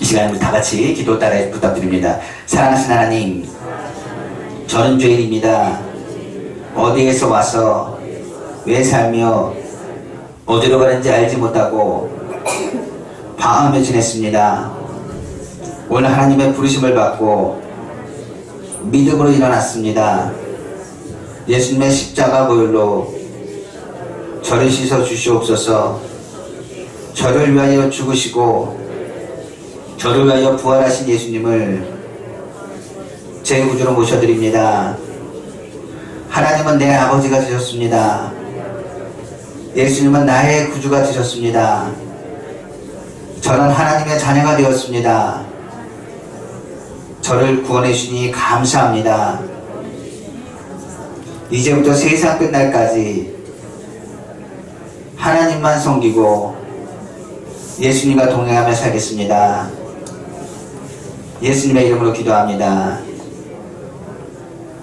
시간 우리 다 같이 기도 따라 부탁드립니다. 사랑하신 하나님, 저는 죄인입니다. 어디에서 와서 왜 살며 어디로 가는지 알지 못하고 방황하며 지냈습니다. 오늘 하나님의 부르심을 받고 믿음으로 일어났습니다. 예수님의 십자가 보혈로 저를 씻어 주시옵소서. 저를 위하여 죽으시고 저를 위하여 부활하신 예수님을 제 구주로 모셔드립니다. 하나님은 내 아버지가 되셨습니다. 예수님은 나의 구주가 되셨습니다. 저는 하나님의 자녀가 되었습니다. 저를 구원해 주시니 감사합니다. 이제부터 세상 끝날까지 하나님만 섬기고 예수님과 동행하며 살겠습니다. 예수님의 이름으로 기도합니다.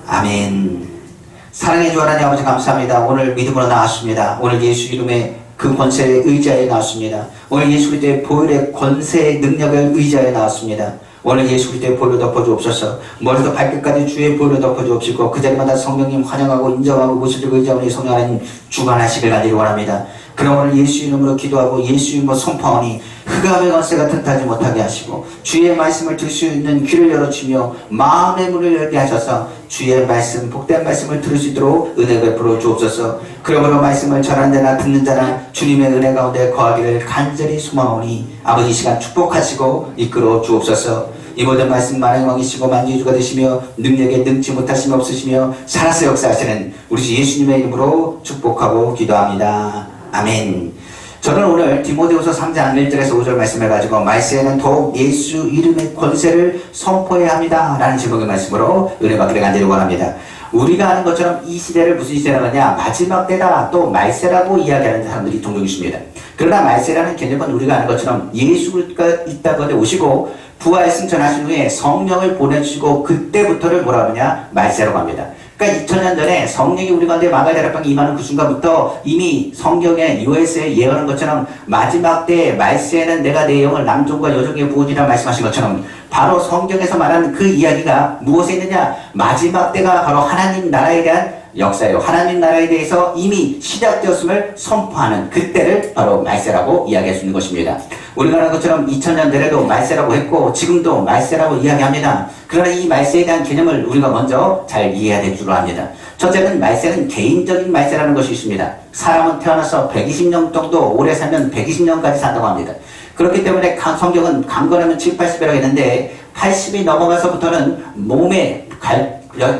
아멘. 사랑의 주 하나님 아버지 감사합니다. 오늘 믿음으로 나왔습니다. 오늘 예수 이름의 그 권세의 의자에 나왔습니다. 오늘 예수 그리스도의 보혈의 권세의 능력을 의자에 나왔습니다. 오늘 예수 그리스도의 보혈로 덮어주옵소서. 머리부터 발끝까지 주의 보혈로 덮어주옵시고 그 자리마다 성령님 환영하고 인정하고 모시고 의지하오니 성령 하나님 주관하시길 간절히 원합니다. 그럼 오늘 예수 이름으로 기도하고 예수 이름으로 선포하오니 흑암의 권세가 틈타지 못하게 하시고 주의 말씀을 들을 수 있는 귀를 열어주며 마음의 문을 열게 하셔서 주의 말씀, 복된 말씀을 들을 수 있도록 은혜 베풀어 주옵소서. 그러므로 말씀을 전하는 자나 듣는 자나 주님의 은혜 가운데 거하기를 간절히 소망하오니 아버지 시간 축복하시고 이끌어 주옵소서. 이 모든 말씀 만왕의 왕이시고 만주의 주가 되시며 능력에 능치 못하심이 없으시며 살아서 역사하시는 우리 주 예수님의 이름으로 축복하고 기도합니다. 아멘. 저는 오늘 디모데후서 3장 1절에서 5절 말씀을 가지고 말세에는 더욱 예수 이름의 권세를 선포해야 합니다 라는 제목의 말씀으로 은혜 받기를 간절히 원합니다. 우리가 아는 것처럼 이 시대를 무슨 시대라고 하냐, 마지막 때다, 또 말세라고 이야기하는 사람들이 종종 있습니다. 그러나 말세라는 개념은 우리가 아는 것처럼 예수가 있다고 오시고 부활승 전하신 후에 성령을 보내주시고 그때부터를 뭐라고 하느냐, 말세라고 합니다. 그러니까 2000년 전에 성령이 우리 가운데 마가다락방에 임하는 그 순간부터 이미 성경에 US에 예언한 것처럼 마지막 때 말세에는 내가 내 영을 남종과 여종에 부으리라 말씀하신 것처럼 바로 성경에서 말하는 그 이야기가 무엇에 있느냐, 마지막 때가 바로 하나님 나라에 대한 역사예요. 하나님 나라에 대해서 이미 시작되었음을 선포하는 그때를 바로 말세라고 이야기할 수 있는 것입니다. 우리가 아는 것처럼 2000년 전에도 말세라고 했고 지금도 말세라고 이야기합니다. 그러나 이 말세에 대한 개념을 우리가 먼저 잘 이해해야 될 줄 압니다. 첫째는 말세는 개인적인 말세라는 것이 있습니다. 사람은 태어나서 120년 정도 오래 살면 120년까지 산다고 합니다. 그렇기 때문에 성경은 강건하면 7, 80이라고 했는데 80이 넘어가서부터는 몸에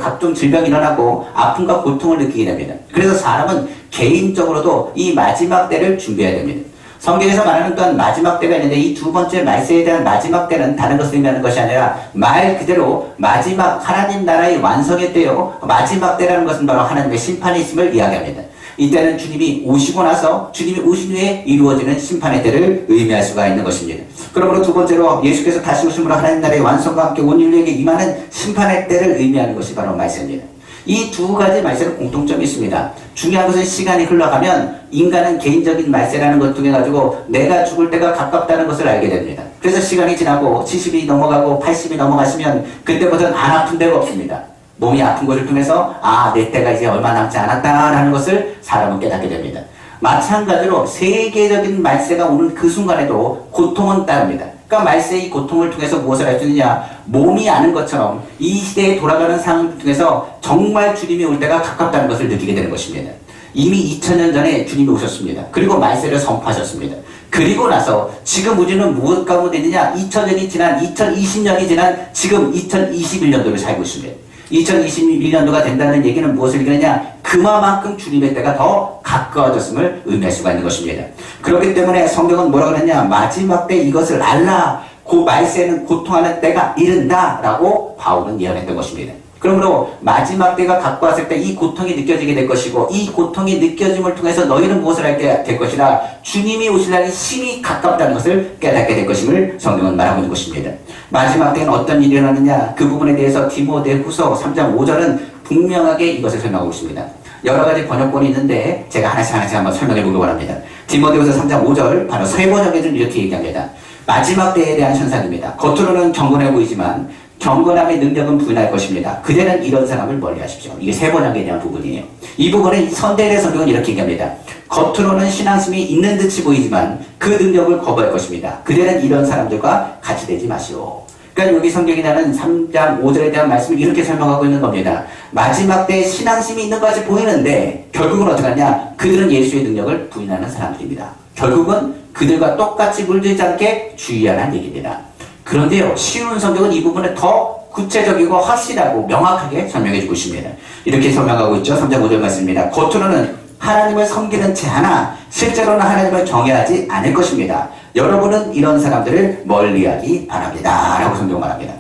각종 질병이 일어나고 아픔과 고통을 느끼게 됩니다. 그래서 사람은 개인적으로도 이 마지막 때를 준비해야 됩니다. 성경에서 말하는 또한 마지막 때가 있는데 이 두 번째 말세에 대한 마지막 때는 다른 것을 의미하는 것이 아니라 말 그대로 마지막 하나님 나라의 완성의 때요, 마지막 때라는 것은 바로 하나님의 심판이 있음을 이야기합니다. 이때는 주님이 오시고 나서 주님이 오신 후에 이루어지는 심판의 때를 의미할 수가 있는 것입니다. 그러므로 두 번째로 예수께서 다시 오심으로 하나님 나라의 완성과 함께 온 인류에게 임하는 심판의 때를 의미하는 것이 바로 말세입니다. 이 두 가지 말세는 공통점이 있습니다. 중요한 것은 시간이 흘러가면 인간은 개인적인 말세라는 것 통해 가지고 내가 죽을 때가 가깝다는 것을 알게 됩니다. 그래서 시간이 지나고 70이 넘어가고 80이 넘어가시면 그때부터는 안 아픈 데가 없습니다. 몸이 아픈 것을 통해서 내 때가 이제 얼마 남지 않았다라는 것을 사람은 깨닫게 됩니다. 마찬가지로 세계적인 말세가 오는 그 순간에도 고통은 따릅니다. 그러니까 말세의 고통을 통해서 무엇을 할 수 있느냐, 몸이 아는 것처럼 이 시대에 돌아가는 상황을 통해서 정말 주님이 올 때가 가깝다는 것을 느끼게 되는 것입니다. 이미 2000년 전에 주님이 오셨습니다. 그리고 말세를 선포하셨습니다. 그리고 나서 지금 우리는 무엇 가운데 있느냐, 2000년이 지난 2020년이 지난 지금 2021년도를 살고 있습니다. 2021년도가 된다는 얘기는 무엇을 얘기하느냐, 그만큼 주님의 때가 더 가까워졌음을 의미할 수가 있는 것입니다. 그렇기 때문에 성경은 뭐라고 그러냐, 마지막 때 이것을 알라, 그 말세는 고통하는 때가 이른다 라고 바울은 예언했던 것입니다. 그러므로 마지막 때가 가까웠을 때 이 고통이 느껴지게 될 것이고 이 고통이 느껴짐을 통해서 너희는 무엇을 하게 될 것이라, 주님이 오실 날이 심히 가깝다는 것을 깨닫게 될 것임을 성경은 말하고 있는 것입니다. 마지막 때는 어떤 일이 일어나느냐, 그 부분에 대해서 디모데후서 3장 5절은 분명하게 이것을 설명하고 있습니다. 여러 가지 번역본이 있는데 제가 하나씩 한번 설명해 보기 원합니다. 디모데후서 3장 5절 바로 세 번역에는 이렇게 얘기합니다. 마지막 때에 대한 현상입니다. 겉으로는 경건해 보이지만 경건함의 능력은 부인할 것입니다. 그대는 이런 사람을 멀리하십시오. 이게 세 번역에 대한 부분이에요. 이 부분은 선대의 성경은 이렇게 얘기합니다. 겉으로는 신앙심이 있는 듯이 보이지만 그 능력을 거부할 것입니다. 그대는 이런 사람들과 같이 되지 마시오. 그러니까 여기 성경이 나는 3장 5절에 대한 말씀을 이렇게 설명하고 있는 겁니다. 마지막 때에 신앙심이 있는 것 같이 보이는데 결국은 어떻게 하냐? 그들은 예수의 능력을 부인하는 사람들입니다. 결국은 그들과 똑같이 물들지 않게 주의하라는 얘기입니다. 그런데요, 쉬운 성경은 이 부분을 더 구체적이고 확실하고 명확하게 설명해 주고 있습니다. 이렇게 설명하고 있죠. 3장 5절 말씀입니다. 겉으로는 하나님을 섬기는 채 하나 실제로는 하나님을 경외하지 않을 것입니다. 여러분은 이런 사람들을 멀리하기 바랍니다. 라고 성경 말합니다.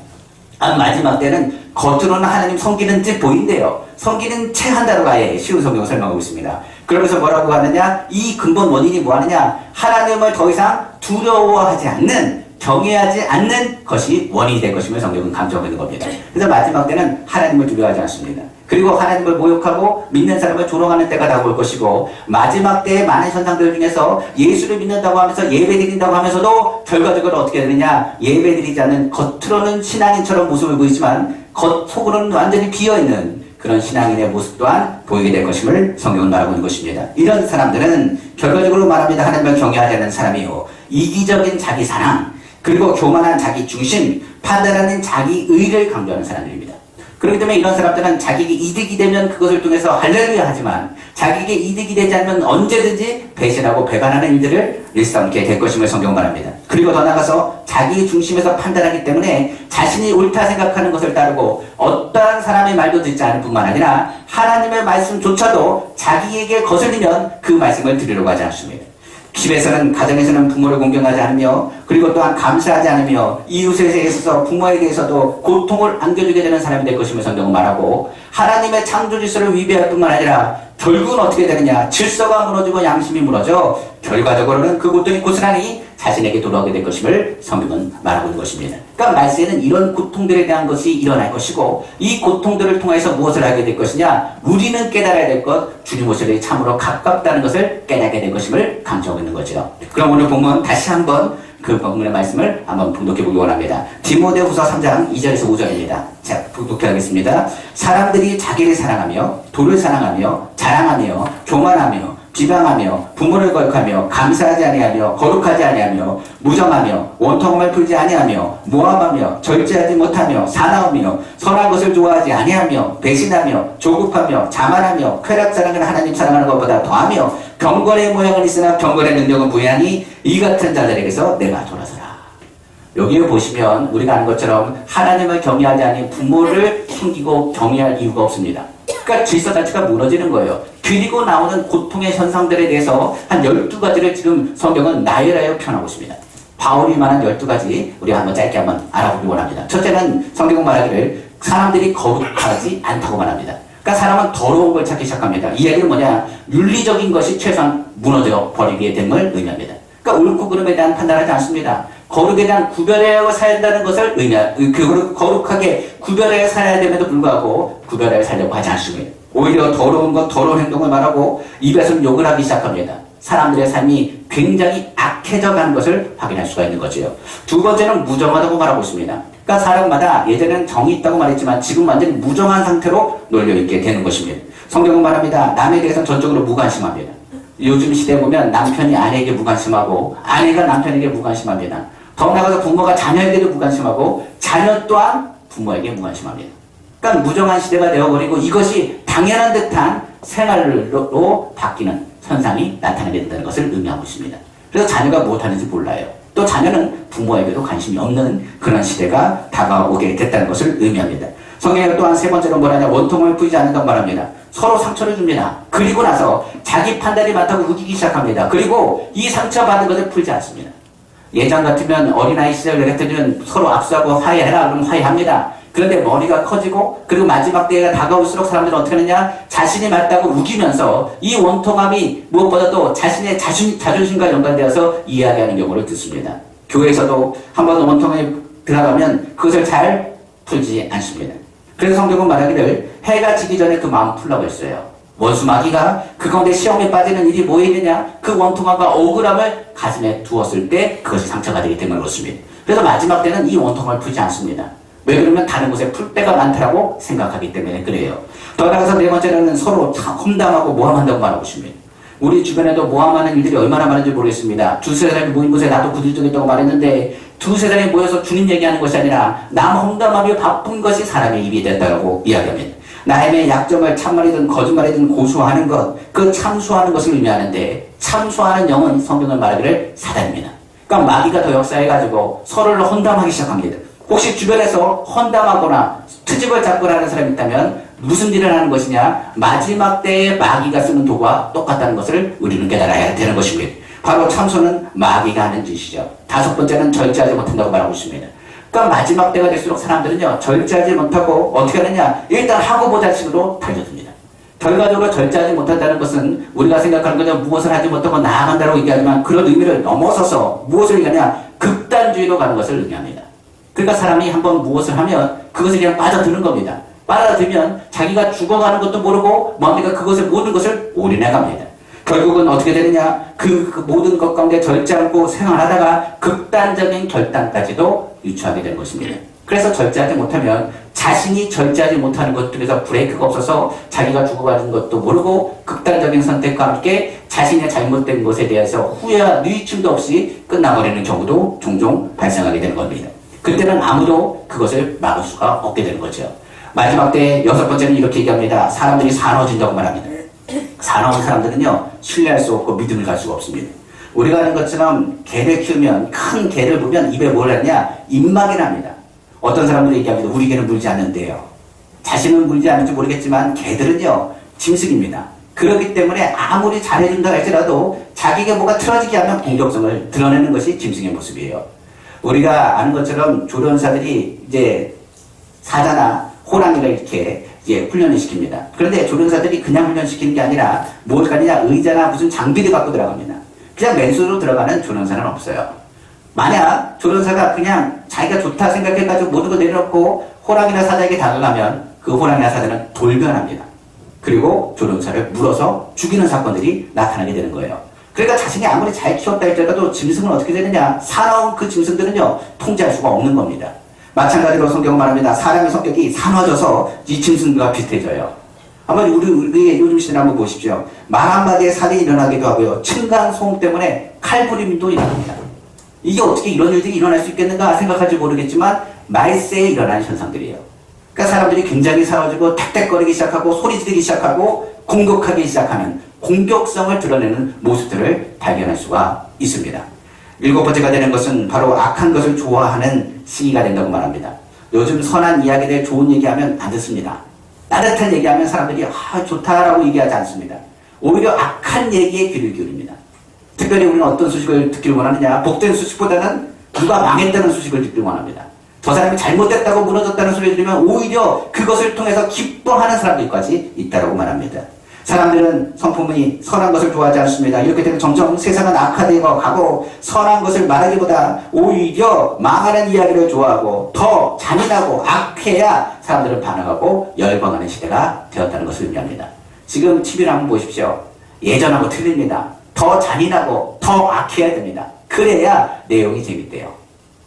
마지막 때는 겉으로는 하나님 섬기는 듯 보인대요. 섬기는 채 한다고 아예 쉬운 성경을 설명하고 있습니다. 그러면서 뭐라고 하느냐? 이 근본 원인이 뭐 하느냐? 하나님을 더 이상 두려워하지 않는, 경외하지 않는 것이 원인이 될 것임을 성경은 강조하고 있는 겁니다. 그래서 마지막 때는 하나님을 두려워하지 않습니다. 그리고 하나님을 모욕하고 믿는 사람을 조롱하는 때가 다가올 것이고, 마지막 때의 많은 현상들 중에서 예수를 믿는다고 하면서 예배드린다고 하면서도 결과적으로 어떻게 되느냐? 예배드리지 않는, 겉으로는 신앙인처럼 모습을 보이지만 속으로는 완전히 비어있는 그런 신앙인의 모습 또한 보이게 될 것임을 성경은 말하고 있는 것입니다. 이런 사람들은 결과적으로 말합니다. 하나님을 경외하지 않는 사람이요, 이기적인 자기 사랑, 그리고 교만한 자기 중심, 판단하는 자기 의를 강조하는 사람들입니다. 그렇기 때문에 이런 사람들은 자기에게 이득이 되면 그것을 통해서 할렐루야 하지만 자기에게 이득이 되지 않으면 언제든지 배신하고 배반하는 일들을 일삼게 될 것임을 성경 말합니다. 그리고 더 나아가서 자기 중심에서 판단하기 때문에 자신이 옳다 생각하는 것을 따르고 어떠한 사람의 말도 듣지 않을 뿐만 아니라 하나님의 말씀조차도 자기에게 거슬리면 그 말씀을 들으려고 하지 않습니다. 집에서는, 가정에서는 부모를 공경하지 않으며, 그리고 또한 감사하지 않으며, 이웃에 대해서 부모에 대해서도 고통을 안겨주게 되는 사람이 될 것임을 성경은 말하고, 하나님의 창조 질서를 위배할 뿐만 아니라 결국은 어떻게 되느냐? 질서가 무너지고 양심이 무너져 결과적으로는 그 고통이 고스란히 자신에게 돌아오게 될 것임을 성경은 말하고 있는 것입니다. 그러니까 말세에는 이런 고통들에 대한 것이 일어날 것이고, 이 고통들을 통해서 무엇을 하게 될 것이냐? 우리는 깨달아야 될 것, 주님 오시기 참으로 가깝다는 것을 깨닫게 될 것임을 강조하고 있는 거죠. 그럼 오늘 본문 다시 한번 그 본문의 말씀을 한번 봉독해 보기 원합니다. 디모데후서 3장 2절에서 5절입니다. 자, 봉독해 하겠습니다. 사람들이 자기를 사랑하며 돌을 사랑하며 자랑하며 교만하며 비방하며 부모를 거역하며 감사하지 아니하며 거룩하지 아니하며 무정하며 원통함을 풀지 아니하며 모함하며 절제하지 못하며 사나우며 선한 것을 좋아하지 아니하며 배신하며 조급하며 자만하며 쾌락사랑을 하나님 사랑하는 것보다 더하며 경건의 모양은 있으나 경건의 능력은 부인하니 이 같은 자들에게서 내가 돌아서라. 여기에 보시면 우리가 아는 것처럼 하나님을 경외하지 않는 부모를 숨기고 경외할 이유가 없습니다. 그러니까 질서 자체가 무너지는 거예요. 그리고 나오는 고통의 현상들에 대해서 한 12가지를 지금 성경은 나열하여 표현하고 있습니다. 바울이 말한 12가지 우리가 한번 짧게 한번 알아보기 원합니다. 첫째는 성경은 말하기를 사람들이 거룩하지 않다고 말합니다. 그러니까 사람은 더러운 걸 찾기 시작합니다. 이 얘기는 뭐냐? 윤리적인 것이 최소한 무너져 버리게 됨을 의미합니다. 그러니까 옳고 그름에 대한 판단하지 않습니다. 거룩에 대한 구별하여 살아야 한다는 것을 거룩하게 구별하여 살아야 됨에도 불구하고 구별하여 살려고 하지 않습니다. 오히려 더러운 것, 더러운 행동을 말하고 입에서 욕을 하기 시작합니다. 사람들의 삶이 굉장히 악해져 가는 것을 확인할 수가 있는 거죠. 두 번째는 무정하다고 말하고 있습니다. 그러니까 사람마다 예전에는 정이 있다고 말했지만 지금 완전히 무정한 상태로 놀려있게 되는 것입니다. 성경은 말합니다. 남에 대해서는 전적으로 무관심합니다. 요즘 시대에 보면 남편이 아내에게 무관심하고 아내가 남편에게 무관심합니다. 더 나아가서 부모가 자녀에게도 무관심하고 자녀 또한 부모에게 무관심합니다. 그러니까 무정한 시대가 되어버리고 이것이 당연한 듯한 생활로 바뀌는 현상이 나타나게 된다는 것을 의미하고 있습니다. 그래서 자녀가 무엇하는지 몰라요. 또 자녀는 부모에게도 관심이 없는 그런 시대가 다가오게 됐다는 것을 의미합니다. 성경에 또한 세 번째로 뭐라냐? 원통을 풀지 않는다고 말합니다. 서로 상처를 줍니다. 그리고 나서 자기 판단이 많다고 우기기 시작합니다. 그리고 이 상처받은 것을 풀지 않습니다. 예전 같으면 어린아이 시절 같으면 서로 악수하고 화해해라 그러면 화해합니다. 그런데 머리가 커지고 그리고 마지막 때가 다가올수록 사람들은 어떻게 하느냐? 자신이 맞다고 우기면서 이 원통함이 무엇보다도 자신의 자존심과 연관되어서 이야기하는 경우를 듣습니다. 교회에서도 한번 원통에 들어가면 그것을 잘 풀지 않습니다. 그래서 성경은 말하기를 해가 지기 전에 그 마음 풀라고 했어요. 원수 마귀가 그 가운데 시험에 빠지는 일이 뭐였느냐? 그 원통함과 억울함을 가슴에 두었을 때 그것이 상처가 되기 때문에 그렇습니다. 그래서 마지막 때는 이 원통을 풀지 않습니다. 왜 그러면 다른 곳에 풀 데가 많다라고 생각하기 때문에 그래요. 더 나아가서 네 번째는 서로 험담하고 모함한다고 말하고 있습니다. 우리 주변에도 모함하는 일들이 얼마나 많은지 모르겠습니다. 두세 사람이 모인 곳에 나도 구들적이었다고 말했는데 두세 사람이 모여서 주님 얘기하는 것이 아니라 남 험담하며 바쁜 것이 사람의 입이 됐다고 이야기합니다. 나의 약점을 참말이든 거짓말이든 고수하는 것, 그 참수하는 것을 의미하는데 참수하는 영은 성경을 말하기를 사단입니다. 그러니까 마귀가 더 역사해가지고 서로를 험담하기 시작합니다. 혹시 주변에서 험담하거나 트집을 잡거나 하는 사람이 있다면 무슨 일을 하는 것이냐? 마지막 때에 마귀가 쓰는 도구와 똑같다는 것을 우리는 깨달아야 되는 것입니다. 바로 참소는 마귀가 하는 짓이죠. 다섯 번째는 절제하지 못한다고 말하고 있습니다. 그러니까 마지막 때가 될수록 사람들은요, 절제하지 못하고 어떻게 하느냐? 일단 하고 보자 식으로 달려듭니다. 결과적으로 절제하지 못한다는 것은 우리가 생각하는 거냐, 무엇을 하지 못하고 나아간다고 얘기하지만 그런 의미를 넘어서서 무엇을 얘기하냐? 극단주의로 가는 것을 의미합니다. 그러니까 사람이 한번 무엇을 하면 그것에 그냥 빠져드는 겁니다. 빠져들면 자기가 죽어가는 것도 모르고 뭡니까? 그것을 모든 것을 올인해갑니다. 결국은 어떻게 되느냐? 그 모든 것 가운데 절제 않고 생활하다가 극단적인 결단까지도 유추하게 되는 것입니다. 그래서 절제하지 못하면 자신이 절제하지 못하는 것들에서 브레이크가 없어서 자기가 죽어가는 것도 모르고 극단적인 선택과 함께 자신의 잘못된 것에 대해서 후회와 뉘우침도 없이 끝나버리는 경우도 종종 발생하게 되는 겁니다. 그때는 아무도 그것을 막을 수가 없게 되는 거죠. 마지막 때 여섯 번째는 이렇게 얘기합니다. 사람들이 사나워진다고 말합니다. 사나운 사람들은요, 신뢰할 수 없고 믿음을 갈 수가 없습니다. 우리가 아는 것처럼 개를 키우면, 큰 개를 보면 입에 뭘 하냐? 입막이 납니다. 어떤 사람들이 얘기합니다. 우리 개는 물지 않는데요. 자신은 물지 않을지 모르겠지만 개들은요, 짐승입니다. 그렇기 때문에 아무리 잘해준다 할지라도 자기가 뭐가 틀어지게 하면 공격성을 드러내는 것이 짐승의 모습이에요. 우리가 아는 것처럼 조련사들이 이제 사자나 호랑이를 이렇게 이제 훈련을 시킵니다. 그런데 조련사들이 그냥 훈련시키는 게 아니라 뭘 가느냐? 의자나 무슨 장비를 갖고 들어갑니다. 그냥 맨손으로 들어가는 조련사는 없어요. 만약 조련사가 그냥 자기가 좋다 생각해가지고 모든 걸 내려놓고 호랑이나 사자에게 다가가면 그 호랑이나 사자는 돌변합니다. 그리고 조련사를 물어서 죽이는 사건들이 나타나게 되는 거예요. 그러니까 자신이 아무리 잘 키웠다 할지라도 짐승은 어떻게 되느냐? 사나운 그 짐승들은요, 통제할 수가 없는 겁니다. 마찬가지로 성경은 말합니다. 사람의 성격이 사나워져서 이 짐승들과 비슷해져요. 한번 우리의 요즘 시대를 한번 보십시오. 말 한마디에 살이 일어나기도 하고요. 층간 소음 때문에 칼부림도 일어납니다. 이게 어떻게 이런 일들이 일어날 수 있겠는가 생각할지 모르겠지만 말세에 일어나는 현상들이에요. 그러니까 사람들이 굉장히 사나워지고 탁탁거리기 시작하고 소리 지르기 시작하고 공격하기 시작하는 공격성을 드러내는 모습들을 발견할 수가 있습니다. 일곱 번째가 되는 것은 바로 악한 것을 좋아하는 시기가 된다고 말합니다. 요즘 선한 이야기들 좋은 얘기하면 안 듣습니다. 따뜻한 얘기하면 사람들이 좋다라고 얘기하지 않습니다. 오히려 악한 얘기에 귀를 기울입니다. 특별히 우리는 어떤 소식을 듣기를 원하느냐? 복된 소식보다는 누가 망했다는 소식을 듣기를 원합니다. 저 사람이 잘못됐다고 무너졌다는 소리를 들으면 오히려 그것을 통해서 기뻐하는 사람들까지 있다고 말합니다. 사람들은 성품이 선한 것을 좋아하지 않습니다. 이렇게 되면 점점 세상은 악화되어 가고 선한 것을 말하기보다 오히려 망하는 이야기를 좋아하고 더 잔인하고 악해야 사람들은 반응하고 열광하는 시대가 되었다는 것을 의미합니다. 지금 TV를 한번 보십시오. 예전하고 틀립니다. 더 잔인하고 더 악해야 됩니다. 그래야 내용이 재밌대요.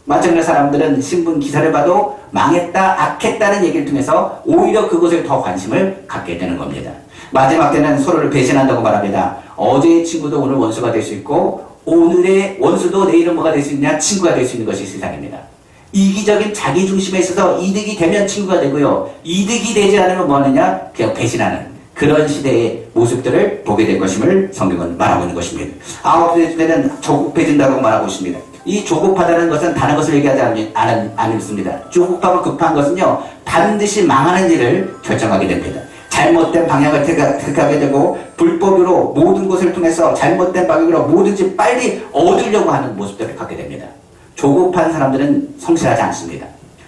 마찬가지로 사람들은 신문 기사를 봐도 망했다, 악했다는 얘기를 통해서 오히려 그것을 더 관심을 갖게 되는 겁니다. 마지막 때는 서로를 배신한다고 말합니다. 어제의 친구도 오늘 원수가 될 수 있고 오늘의 원수도 내일은 뭐가 될 수 있냐? 친구가 될 수 있는 것이 세상입니다. 이기적인 자기 중심에 있어서 이득이 되면 친구가 되고요. 이득이 되지 않으면 뭐 하느냐? 그냥 배신하는 그런 시대의 모습들을 보게 될 것임을 성경은 말하고 있는 것입니다. 아홉 번째는 조급해진다고 말하고 있습니다. 이 조급하다는 것은 다른 것을 얘기하지 않습니다. 조급하고 급한 것은요, 반드시 망하는 일을 결정하게 됩니다. 잘못된 방향을 택하게 되고 불법으로 모든 것을 통해서 잘못된 방향으로 뭐든지 빨리 얻으려고 하는 모습들을 갖게 됩니다. 조급한 사람들은 성실하지 않습니다.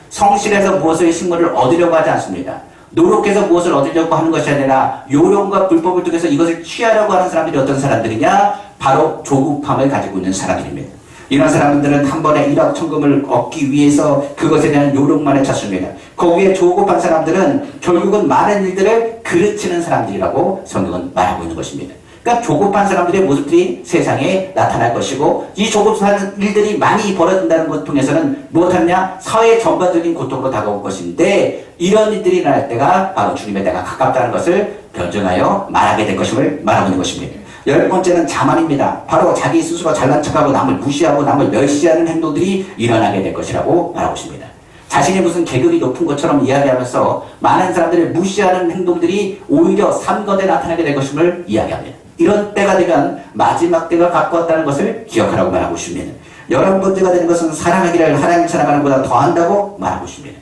성실해서 무엇의 식물을 얻으려고 하지 않습니다. 노력해서 무엇을 얻으려고 하는 것이 아니라 요령과 불법을 통해서 이것을 취하려고 하는 사람들이 어떤 사람들이냐? 바로 조급함을 가지고 있는 사람들입니다. 이런 사람들은 한 번에 일확천금을 얻기 위해서 그것에 대한 요령만을 찾습니다. 거기에 조급한 사람들은 결국은 많은 일들을 그르치는 사람들이라고 성경은 말하고 있는 것입니다. 그러니까 조급한 사람들의 모습들이 세상에 나타날 것이고 이 조급한 일들이 많이 벌어진다는 것 통해서는 무엇하느냐? 사회 전반적인 고통으로 다가올 것인데 이런 일들이 일어날 때가 바로 주님의 때가 가깝다는 것을 변증하여 말하게 될 것임을 말하고 있는 것입니다. 10번째는 자만입니다. 바로 자기 스스로 잘난 척하고 남을 무시하고 남을 멸시하는 행동들이 일어나게 될 것이라고 말하고 있습니다. 자신이 무슨 계급이 높은 것처럼 이야기하면서 많은 사람들을 무시하는 행동들이 오히려 삼가에 나타나게 될 것임을 이야기합니다. 이런 때가 되면 마지막 때가 가까웠다는 것을 기억하라고 말하고 있습니다. 11번째가 되는 것은 사랑하기를 하나님 사랑하는 것보다 더한다고 말하고 있습니다.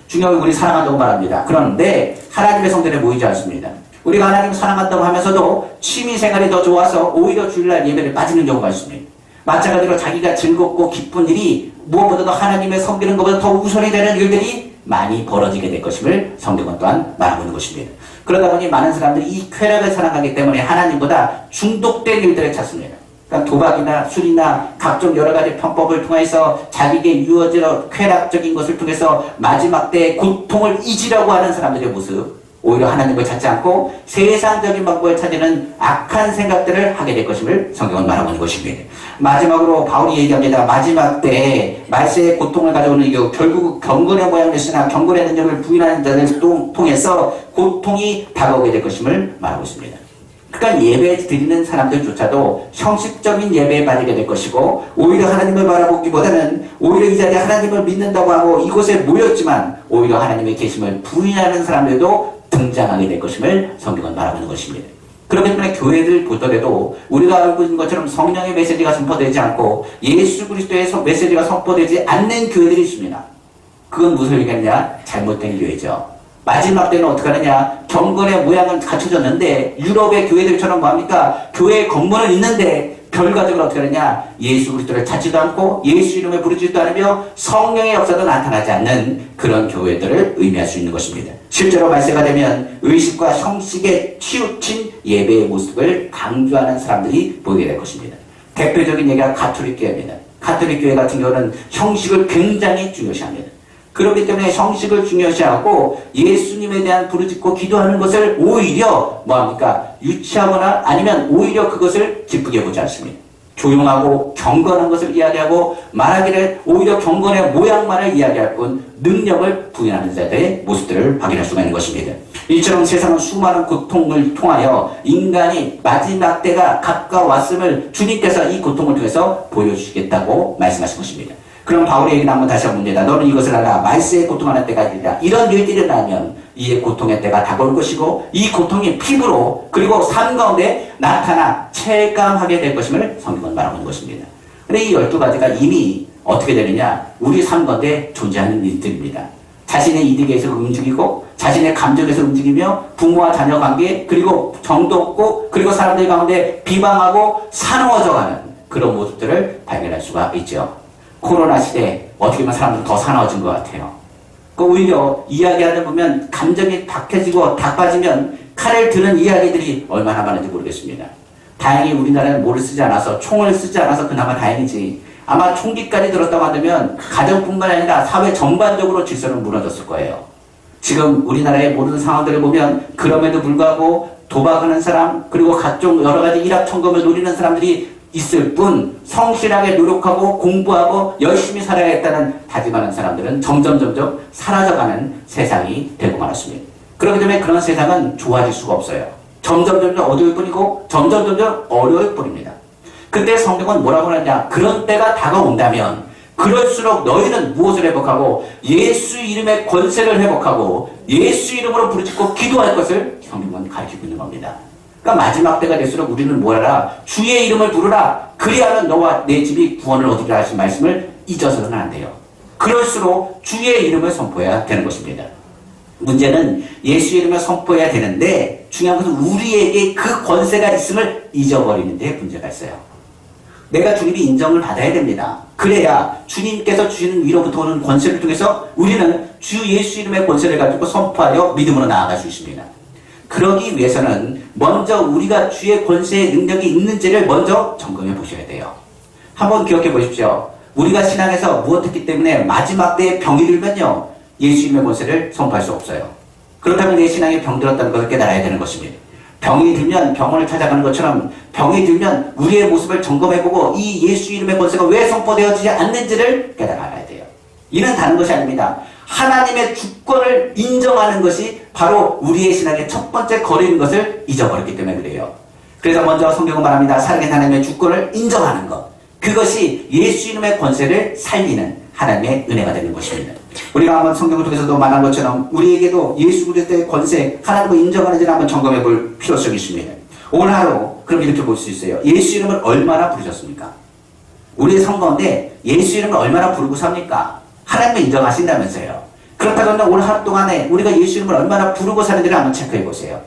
중요한 건 우리 사랑한다고 말합니다. 그런데 하나님의 성전에 모이지 않습니다. 우리가 하나님 사랑한다고 하면서도 취미생활이 더 좋아서 오히려 주일날 예배를 빠지는 경우가 있습니다. 마찬가지로 자기가 즐겁고 기쁜 일이 무엇보다도 하나님의 섬기는 것보다 더 우선이 되는 일들이 많이 벌어지게 될 것임을 성경은 또한 말하고 있는 것입니다. 그러다 보니 많은 사람들이 이 쾌락을 사랑하기 때문에 하나님보다 중독된 일들을 찾습니다. 그러니까 도박이나 술이나 각종 여러 가지 편법을 통해서 자기에게 유어져 쾌락적인 것을 통해서 마지막 때의 고통을 잊으려고 하는 사람들의 모습, 오히려 하나님을 찾지 않고 세상적인 방법을 찾는 악한 생각들을 하게 될 것임을 성경은 말하고 있는 것입니다. 마지막으로 바울이 얘기합니다. 마지막 때에 말세의 고통을 가져오는 이유, 결국 경건의 모양을 쓰나 경건의 능력을 부인하는 자를 통해서 고통이 다가오게 될 것임을 말하고 있습니다. 그러니까 예배 드리는 사람들조차도 형식적인 예배에 빠지게 될 것이고 오히려 하나님을 바라보기보다는 오히려 이 자리에 하나님을 믿는다고 하고 이곳에 모였지만 오히려 하나님의 계심을 부인하는 사람들도 등장하게 될 것임을 성경은 말하고 있는 것입니다. 그렇기 때문에 교회를 보더라도 우리가 알고 있는 것처럼 성령의 메시지가 선포되지 않고 예수 그리스도의 메시지가 선포되지 않는 교회들이 있습니다. 그건 무슨 얘기냐? 잘못된 교회죠. 마지막 때는 어떻게 하느냐? 경건의 모양은 갖춰졌는데 유럽의 교회들처럼 뭐합니까? 교회의 건물은 있는데 결과적으로 어떻게 하느냐? 예수 그리스도를 찾지도 않고 예수 이름을 부르지도 않으며 성령의 역사도 나타나지 않는 그런 교회들을 의미할 수 있는 것입니다. 실제로 말세가 되면 의식과 형식에 치우친 예배의 모습을 강조하는 사람들이 보이게 될 것입니다. 대표적인 얘기가 가톨릭 교회입니다. 가톨릭 교회 같은 경우는 형식을 굉장히 중요시합니다. 그렇기 때문에 형식을 중요시하고 예수님에 대한 부르짖고 기도하는 것을 오히려 뭐합니까? 유치하거나 아니면 오히려 그것을 기쁘게 보지 않습니다. 조용하고 경건한 것을 이야기하고 말하기를 오히려 경건의 모양만을 이야기할 뿐 능력을 부인하는 자들의 모습들을 확인할 수가 있는 것입니다. 이처럼 세상은 수많은 고통을 통하여 인간이 마지막 때가 가까웠음을 주님께서 이 고통을 통해서 보여주시겠다고 말씀하신 것입니다. 그럼 바울의 얘기는 한번 다시 한번 봅니다. 너는 이것을 알아. 말세에 고통하는 때가 이르리라. 이런 일들이 나면 이의 고통의 때가 다가올 것이고 이 고통이 피부로 그리고 삶 가운데 나타나 체감하게 될 것임을 성경은 말하고 있는 것입니다. 그런데 이 12가지가 이미 어떻게 되느냐? 우리 삶 가운데 존재하는 일들입니다. 자신의 이득에서 움직이고 자신의 감정에서 움직이며 부모와 자녀 관계 그리고 정도 없고 그리고 사람들 가운데 비방하고 사나워져가는 그런 모습들을 발견할 수가 있죠. 코로나 시대에 어떻게 보면 사람들은 더 사나워진 것 같아요. 오히려 이야기하다 보면 감정이 박해지고 닦아지면 칼을 드는 이야기들이 얼마나 많은지 모르겠습니다. 다행히 우리나라는 뭐를 쓰지 않아서 총을 쓰지 않아서 그나마 다행이지 아마 총기까지 들었다고 한다면 가정뿐만 아니라 사회 전반적으로 질서는 무너졌을 거예요. 지금 우리나라의 모든 상황들을 보면 그럼에도 불구하고 도박하는 사람 그리고 각종 여러 가지 일확천금을 노리는 사람들이 있을 뿐 성실하게 노력하고 공부하고 열심히 살아야겠다는 다짐하는 사람들은 점점 사라져가는 세상이 되고 말았습니다. 그렇기 때문에 그런 세상은 좋아질 수가 없어요. 점점 어두울 뿐이고 점점 어려울 뿐입니다. 그때 성경은 뭐라고 하느냐? 그런 때가 다가온다면 그럴수록 너희는 무엇을 회복하고 예수 이름의 권세를 회복하고 예수 이름으로 부르짖고 기도할 것을 성경은 가르치고 있는 겁니다. 그러니까 마지막 때가 될수록 우리는 뭐하라? 주의 이름을 부르라. 그리하면 너와 내 집이 구원을 얻으리라 하신 말씀을 잊어서는 안 돼요. 그럴수록 주의 이름을 선포해야 되는 것입니다. 문제는 예수 이름을 선포해야 되는데 중요한 것은 우리에게 그 권세가 있음을 잊어버리는 데 문제가 있어요. 내가 주님이 인정을 받아야 됩니다. 그래야 주님께서 주시는 위로부터 오는 권세를 통해서 우리는 주 예수 이름의 권세를 가지고 선포하여 믿음으로 나아갈 수 있습니다. 그러기 위해서는 먼저 우리가 주의 권세의 능력이 있는지를 먼저 점검해 보셔야 돼요. 한번 기억해 보십시오. 우리가 신앙에서 무엇했기 때문에 마지막 때에 병이 들면요 예수 이름의 권세를 선포할 수 없어요. 그렇다면 내 신앙이 병들었다는 것을 깨달아야 되는 것입니다. 병이 들면 병원을 찾아가는 것처럼 병이 들면 우리의 모습을 점검해보고 이 예수 이름의 권세가 왜 선포되어지지 않는지를 깨달아야 돼요. 이는 다른 것이 아닙니다. 하나님의 주권을 인정하는 것이 바로 우리의 신앙의 첫 번째 거리인 것을 잊어버렸기 때문에 그래요. 그래서 먼저 성경은 말합니다. 살아계신 하나님의 주권을 인정하는 것. 그것이 예수 이름의 권세를 살리는 하나님의 은혜가 되는 것입니다. 우리가 한번 성경을 통해서도 말한 것처럼 우리에게도 예수 그리스도의 권세, 하나님을 인정하는지를 한번 점검해 볼 필요성이 있습니다. 오늘 하루 그럼 이렇게 볼 수 있어요. 예수 이름을 얼마나 부르셨습니까? 우리의 삶 가운데 예수 이름을 얼마나 부르고 삽니까? 하나님을 인정하신다면서요. 그렇다면 오늘 하루 동안에 우리가 예수 이름을 얼마나 부르고 사는지를 한번 체크해 보세요.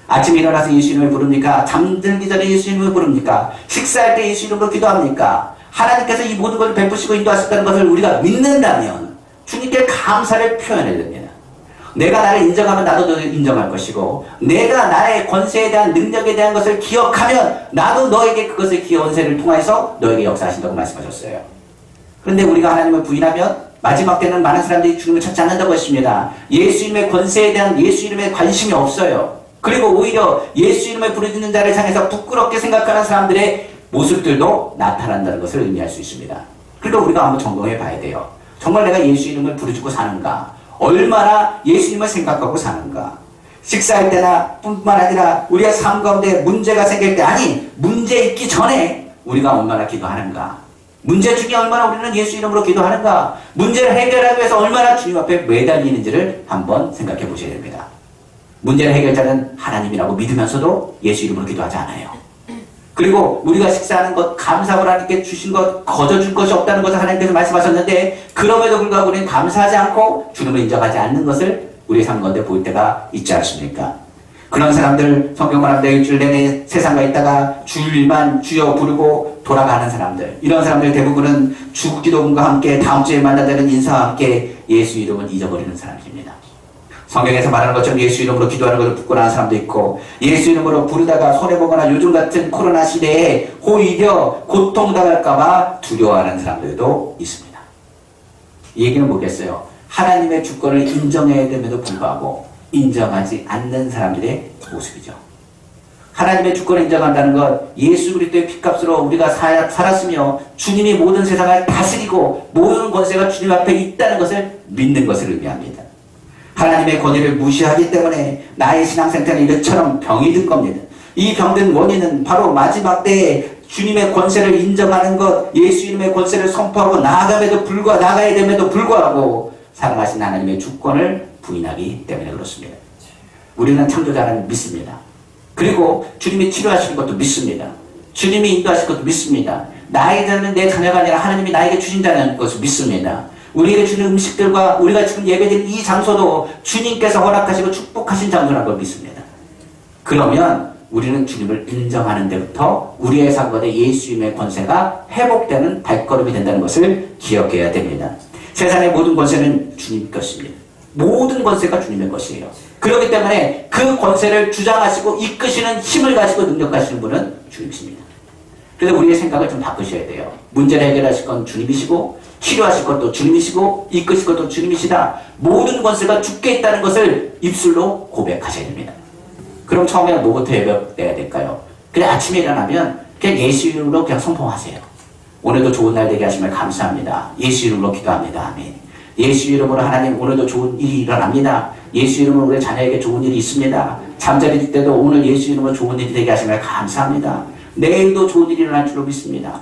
아침에 일어나서 예수 이름을 부릅니까? 잠들기 전에 예수 이름을 부릅니까? 식사할 때 예수 이름으로 기도합니까? 하나님께서 이 모든 것을 베푸시고 인도하셨다는 것을 우리가 믿는다면 주님께 감사를 표현해야 됩니다. 내가 나를 인정하면 나도 너를 인정할 것이고 내가 나의 권세에 대한 능력에 대한 것을 기억하면 나도 너에게 그것을 기원세를 통해서 너에게 역사하신다고 말씀하셨어요. 그런데 우리가 하나님을 부인하면 마지막 때는 많은 사람들이 주님을 찾지 않는다고 했습니다. 예수 이름의 권세에 대한 예수 이름에 관심이 없어요. 그리고 오히려 예수 이름을 부르짖는 자를 향해서 부끄럽게 생각하는 사람들의 모습들도 나타난다는 것을 의미할 수 있습니다. 그러니까 우리가 한번 점검해 봐야 돼요. 정말 내가 예수 이름을 부르짖고 사는가? 얼마나 예수 이름을 생각하고 사는가? 식사할 때나 뿐만 아니라 우리의 삶 가운데 문제가 생길 때, 아니 문제 있기 전에 우리가 얼마나 기도하는가? 문제 중에 얼마나 우리는 예수 이름으로 기도하는가? 문제를 해결하기 위해서 얼마나 주님 앞에 매달리는지를 한번 생각해 보셔야 됩니다. 문제의 해결자는 하나님이라고 믿으면서도 예수 이름으로 기도하지 않아요. 그리고 우리가 식사하는 것, 감사하고 하나님께 주신 것, 거저줄 것이 없다는 것을 하나님께서 말씀하셨는데 그럼에도 불구하고 우리는 감사하지 않고 주님을 인정하지 않는 것을 우리의 삶 가운데 볼 때가 있지 않습니까? 그런 사람들, 성경 말합니다. 일주일 내내 세상가 있다가 주일만 주여 부르고 돌아가는 사람들, 이런 사람들 대부분은 주기도문과 함께 다음 주에 만나자는 인사와 함께 예수 이름을 잊어버리는 사람입니다. 성경에서 말하는 것처럼 예수 이름으로 기도하는 것을 부끄러워하는 사람도 있고 예수 이름으로 부르다가 손해보거나 요즘 같은 코로나 시대에 오히려 고통당할까봐 두려워하는 사람들도 있습니다. 이 얘기는 뭐겠어요? 하나님의 주권을 인정해야 됨에도 불구하고 인정하지 않는 사람들의 모습이죠. 하나님의 주권을 인정한다는 것, 예수 그리스도의 피값으로 우리가 살았으며 주님이 모든 세상을 다스리고 모든 권세가 주님 앞에 있다는 것을 믿는 것을 의미합니다. 하나님의 권위를 무시하기 때문에 나의 신앙 상태는 이것처럼 병이 든 겁니다. 이 병든 원인은 바로 마지막 때에 주님의 권세를 인정하는 것, 예수 이름의 권세를 선포하고 나아가야 됨에도 불구하고 사랑하신 하나님의 주권을 부인하기 때문에 그렇습니다. 우리는 창조자를 믿습니다. 그리고 주님이 치료하시는 것도 믿습니다. 주님이 인도하실 것도 믿습니다. 나에게는 내 자녀가 아니라 하나님이 나에게 주신다는 것을 믿습니다. 우리에게 주는 음식들과 우리가 지금 예배드리는 이 장소도 주님께서 허락하시고 축복하신 장소라는 걸 믿습니다. 그러면 우리는 주님을 인정하는 데부터 우리의 삶 가운데 예수님의 권세가 회복되는 발걸음이 된다는 것을 기억해야 됩니다. 세상의 모든 권세는 주님 것입니다. 모든 권세가 주님의 것이에요. 그렇기 때문에 그 권세를 주장하시고 이끄시는 힘을 가지고 능력 가시는 분은 주님이십니다. 그래서 우리의 생각을 좀 바꾸셔야 돼요. 문제를 해결하실 건 주님이시고 치료하실 것도 주님이시고 이끄실 것도 주님이시다. 모든 권세가 주께 있다는 것을 입술로 고백하셔야 됩니다. 그럼 처음에 뭐부터 예배해야 될까요? 그냥 아침에 일어나면 그냥 예수 이름으로 그냥 선포하세요. 오늘도 좋은 날 되게 하시면 감사합니다. 예수 이름으로 기도합니다. 아멘. 예수 이름으로 하나님 오늘도 좋은 일이 일어납니다. 예수 이름으로 우리 자녀에게 좋은 일이 있습니다. 잠자리 때도 오늘 예수 이름으로 좋은 일이 되게 하시면 감사합니다. 내일도 좋은 일이 일어날 줄로 믿습니다.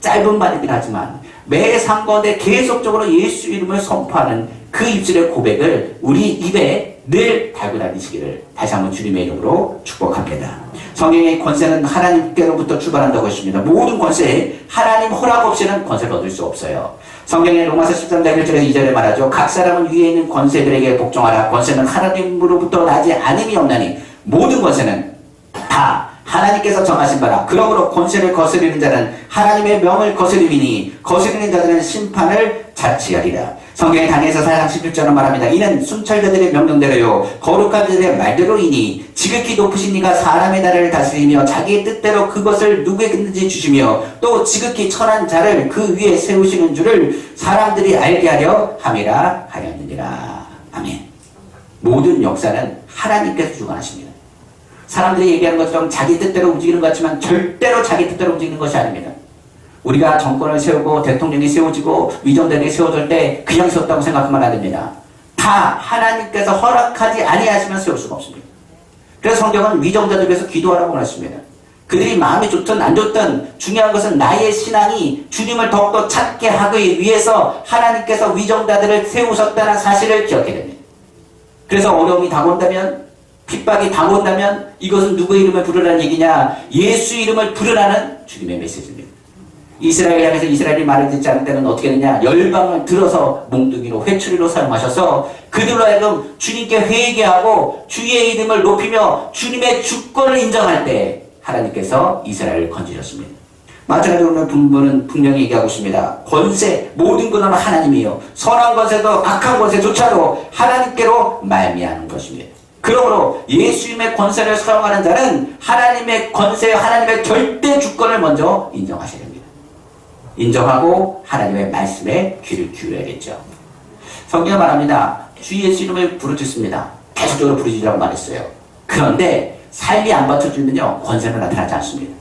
짧은 말이긴 하지만 매 삶 가운데 계속적으로 예수 이름을 선포하는 그 입술의 고백을 우리 입에 늘 달고 다니시기를 다시 한번 주님의 이름으로 축복합니다. 성경의 권세는 하나님께로부터 출발한다고 했습니다. 모든 권세에 하나님 허락 없이는 권세를 얻을 수 없어요. 성경의 로마서 13장 1절에서 2절에 말하죠. 각 사람은 위에 있는 권세들에게 복종하라. 권세는 하나님으로부터 나지 않음이 없나니 모든 권세는 다 하나님께서 정하신 바라. 그러므로 권세를 거스르는 자는 하나님의 명을 거스르리니 거스르는 자들은 심판을 자취하리라. 성경의 다니엘서 4장 17절은 말합니다. 이는 순찰자들의 명령대로요 거룩한 자들의 말대로이니 지극히 높으신 이가 사람의 나라를 다스리며 자기의 뜻대로 그것을 누구에게든지 주시며 또 지극히 천한 자를 그 위에 세우시는 줄을 사람들이 알게 하려 함이라 하였느니라. 아멘. 모든 역사는 하나님께서 주관하십니다. 사람들이 얘기하는 것처럼 자기 뜻대로 움직이는 것 같지만 절대로 자기 뜻대로 움직이는 것이 아닙니다. 우리가 정권을 세우고 대통령이 세워지고 위정들이 세워질 때 그냥 세웠다고 생각하면 안 됩니다. 다 하나님께서 허락하지 아니하시면 세울 수가 없습니다. 그래서 성경은 위정자들 위해서 기도하라고 말했습니다. 그들이 마음이 좋든 안 좋든 중요한 것은 나의 신앙이 주님을 더욱더 찾게 하기 위해서 하나님께서 위정자들을 세우셨다는 사실을 기억해야 됩니다. 그래서 어려움이 다가온다면, 핍박이 다가온다면 이것은 누구의 이름을 부르라는 얘기냐? 예수 이름을 부르라는 주님의 메시지입니다. 이스라엘 향해서 이스라엘이 말을 듣지 않을 때는 어떻게 되냐? 열방을 들어서 몽둥이로 회초리로 사용하셔서 그들로 하여금 주님께 회개하고 주의 이름을 높이며 주님의 주권을 인정할 때 하나님께서 이스라엘을 건지셨습니다. 마찬가지로 오늘 본문은 분명히 얘기하고 있습니다. 권세, 모든 권한은 하나님이요. 선한 권세도 악한 권세조차도 하나님께로 말미암은 것입니다. 그러므로 예수님의 권세를 사용하는 자는 하나님의 권세, 하나님의 절대 주권을 먼저 인정하셔야 됩니다. 인정하고 하나님의 말씀에 귀를 기울여야겠죠. 성경은 말합니다. 주 예수 이름을 부르짖습니다. 계속적으로 부르짖으라고 말했어요. 그런데 삶이 안 받쳐주면요, 권세는 나타나지 않습니다.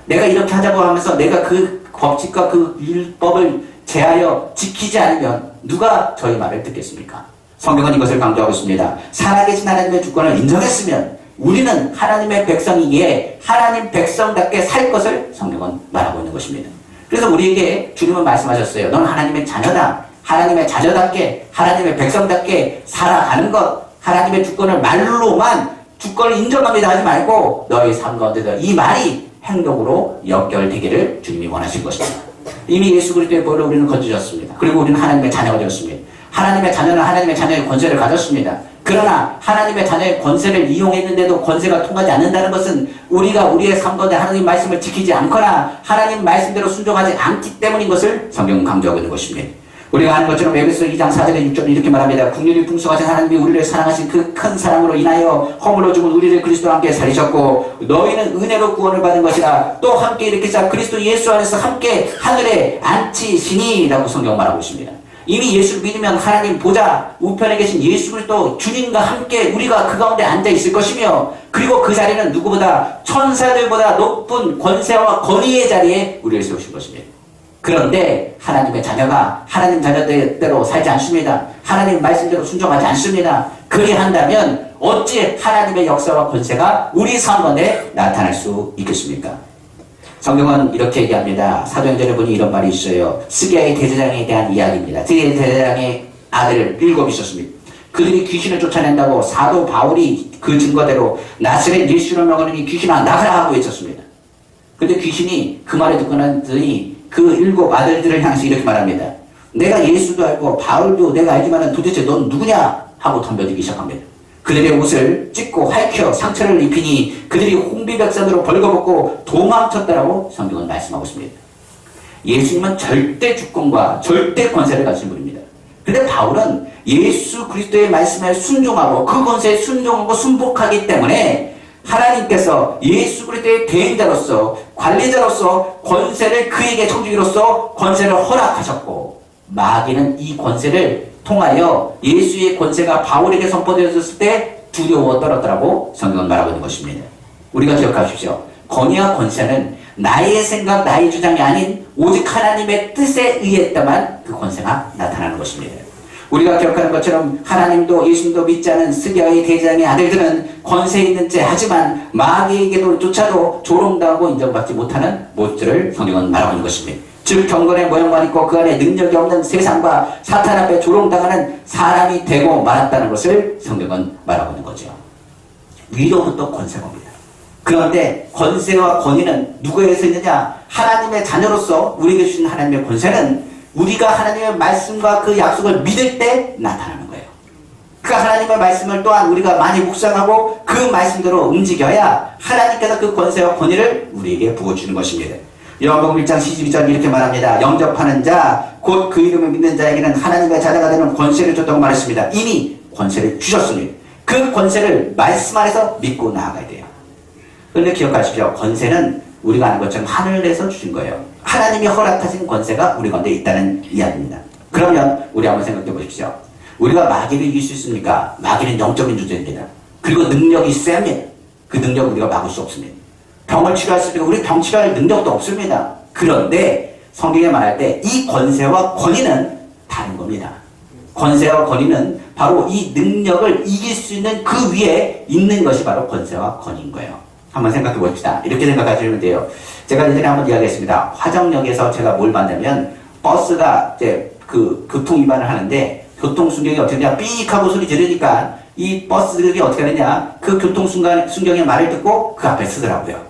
내가 이렇게 하자고 하면서 내가 그 법칙과 그 율법을 제하여 지키지 않으면 누가 저희 말을 듣겠습니까? 성경은 이것을 강조하고 있습니다. 살아계신 하나님의 주권을 인정했으면 우리는 하나님의 백성이기에 하나님 백성답게 살 것을 성경은 말하고 있는 것입니다. 그래서 우리에게 주님은 말씀하셨어요. 넌 하나님의 자녀다. 하나님의 자녀답게, 하나님의 백성답게 살아가는 것, 하나님의 주권을 말로만 주권을 인정합니다 하지 말고 너희 삶 가운데서 이 말이 행동으로 연결되기를 주님이 원하실 것입니다. 이미 예수 그리스도의 보혈로 우리는 건지셨습니다. 그리고 우리는 하나님의 자녀가 되었습니다. 하나님의 자녀는 하나님의 자녀의 권세를 가졌습니다. 그러나 하나님의 자녀의 권세를 이용했는데도 권세가 통하지 않는다는 것은 우리가 우리의 삶 가운데 하나님 말씀을 지키지 않거나 하나님 말씀대로 순종하지 않기 때문인 것을 성경은 강조하고 있는 것입니다. 우리가 아는 것처럼 에베소 2장 4절에 6절에 이렇게 말합니다. 국률이 풍성하신 하나님이 우리를 사랑하신 그 큰 사랑으로 인하여 허물로 죽은 우리를 그리스도와 함께 살리셨고 너희는 은혜로 구원을 받은 것이라 또 함께 일으키사 그리스도 예수 안에서 함께 하늘에 앉히시니 라고 성경 말하고 있습니다. 이미 예수를 믿으면 하나님 보좌 우편에 계신 예수 그리스도 주님과 함께 우리가 그 가운데 앉아 있을 것이며 그리고 그 자리는 누구보다 천사들보다 높은 권세와 권위의 자리에 우리를 세우신 것입니다. 그런데 하나님의 자녀가 하나님 자녀대로 살지 않습니다. 하나님 말씀대로 순종하지 않습니다. 그리한다면 어찌 하나님의 역사와 권세가 우리 삶 가운데 나타날 수 있겠습니까? 성경은 이렇게 얘기합니다. 사도행전에 보니 이런 말이 있어요. 스기야의 대제사장에 대한 이야기입니다. 스기야의 대제사장의 아들 7 있었습니다. 그들이 귀신을 쫓아낸다고 사도 바울이 그 증거대로 나사렛 예수로 명하니 귀신아 나가라 하고 외쳤습니다. 그런데 귀신이 그 말을 듣고 나더니 그 7 아들들을 향해서 이렇게 말합니다. 내가 예수도 알고 바울도 내가 알지만 도대체 넌 누구냐 하고 덤벼들기 시작합니다. 그들의 옷을 찢고 핥혀 상처를 입히니 그들이 홍비백산으로 벌거벗고 도망쳤다라고 성경은 말씀하고 있습니다. 예수님은 절대 주권과 절대 권세를 가진 분입니다. 그런데 바울은 예수 그리스도의 말씀에 순종하고 그 권세에 순종하고 순복하기 때문에 하나님께서 예수 그리스도의 대행자로서 관리자로서 권세를 그에게 청주기로서 권세를 허락하셨고 마귀는 이 권세를 통하여 예수의 권세가 바울에게 선포되었을 때 두려워 떨었더라고 성경은 말하고 있는 것입니다. 우리가 기억하십시오. 권위와 권세는 나의 생각, 나의 주장이 아닌 오직 하나님의 뜻에 의했다만 그 권세가 나타나는 것입니다. 우리가 기억하는 것처럼 하나님도 예수님도 믿지 않은 스기야의 대제사장의 아들들은 권세 있는 째 하지만 마귀에게도 조차도 조롱당하고 인정받지 못하는 모습들을 성경은 말하고 있는 것입니다. 즉 경건의 모양만 있고 그 안에 능력이 없는 세상과 사탄 앞에 조롱당하는 사람이 되고 말았다는 것을 성경은 말하고 있는 거죠. 위로부터 권세가 옵니다. 그런데 권세와 권위는 누구에게서 있느냐? 하나님의 자녀로서 우리에게 주신 하나님의 권세는 우리가 하나님의 말씀과 그 약속을 믿을 때 나타나는 거예요. 그 하나님의 말씀을 또한 우리가 많이 묵상하고 그 말씀대로 움직여야 하나님께서 그 권세와 권위를 우리에게 부어주는 것입니다. 요한복음 1장 12절 이렇게 말합니다. 영접하는 자, 곧 그 이름을 믿는 자에게는 하나님의 자녀가 되는 권세를 줬다고 말했습니다. 이미 권세를 주셨습니다. 그 권세를 말씀 안에서 믿고 나아가야 돼요. 그런데 기억하십시오. 권세는 우리가 아는 것처럼 하늘에서 주신 거예요. 하나님이 허락하신 권세가 우리 가운데 있다는 이야기입니다. 그러면 우리 한번 생각해 보십시오. 우리가 마귀를 이길 수 있습니까? 마귀는 영적인 존재입니다. 그리고 능력이 셉니다. 그 능력을 우리가 막을 수 없습니다. 병을 치료할 수 있고 우리 병 치료할 능력도 없습니다. 그런데 성경에 말할 때 이 권세와 권위는 다른 겁니다. 권세와 권위는 바로 이 능력을 이길 수 있는 그 위에 있는 것이 바로 권세와 권위인 거예요. 한번 생각해 봅시다. 이렇게 생각하시면 돼요. 제가 예전에 한번 이야기했습니다. 화정역에서 제가 뭘 봤냐면 버스가 이제 그 교통 위반을 하는데 교통순경이 어떻게 되냐 삑 하고 소리 지르니까 이 버스들이 어떻게 하느냐 그 교통순경의 말을 듣고 그 앞에 서더라고요.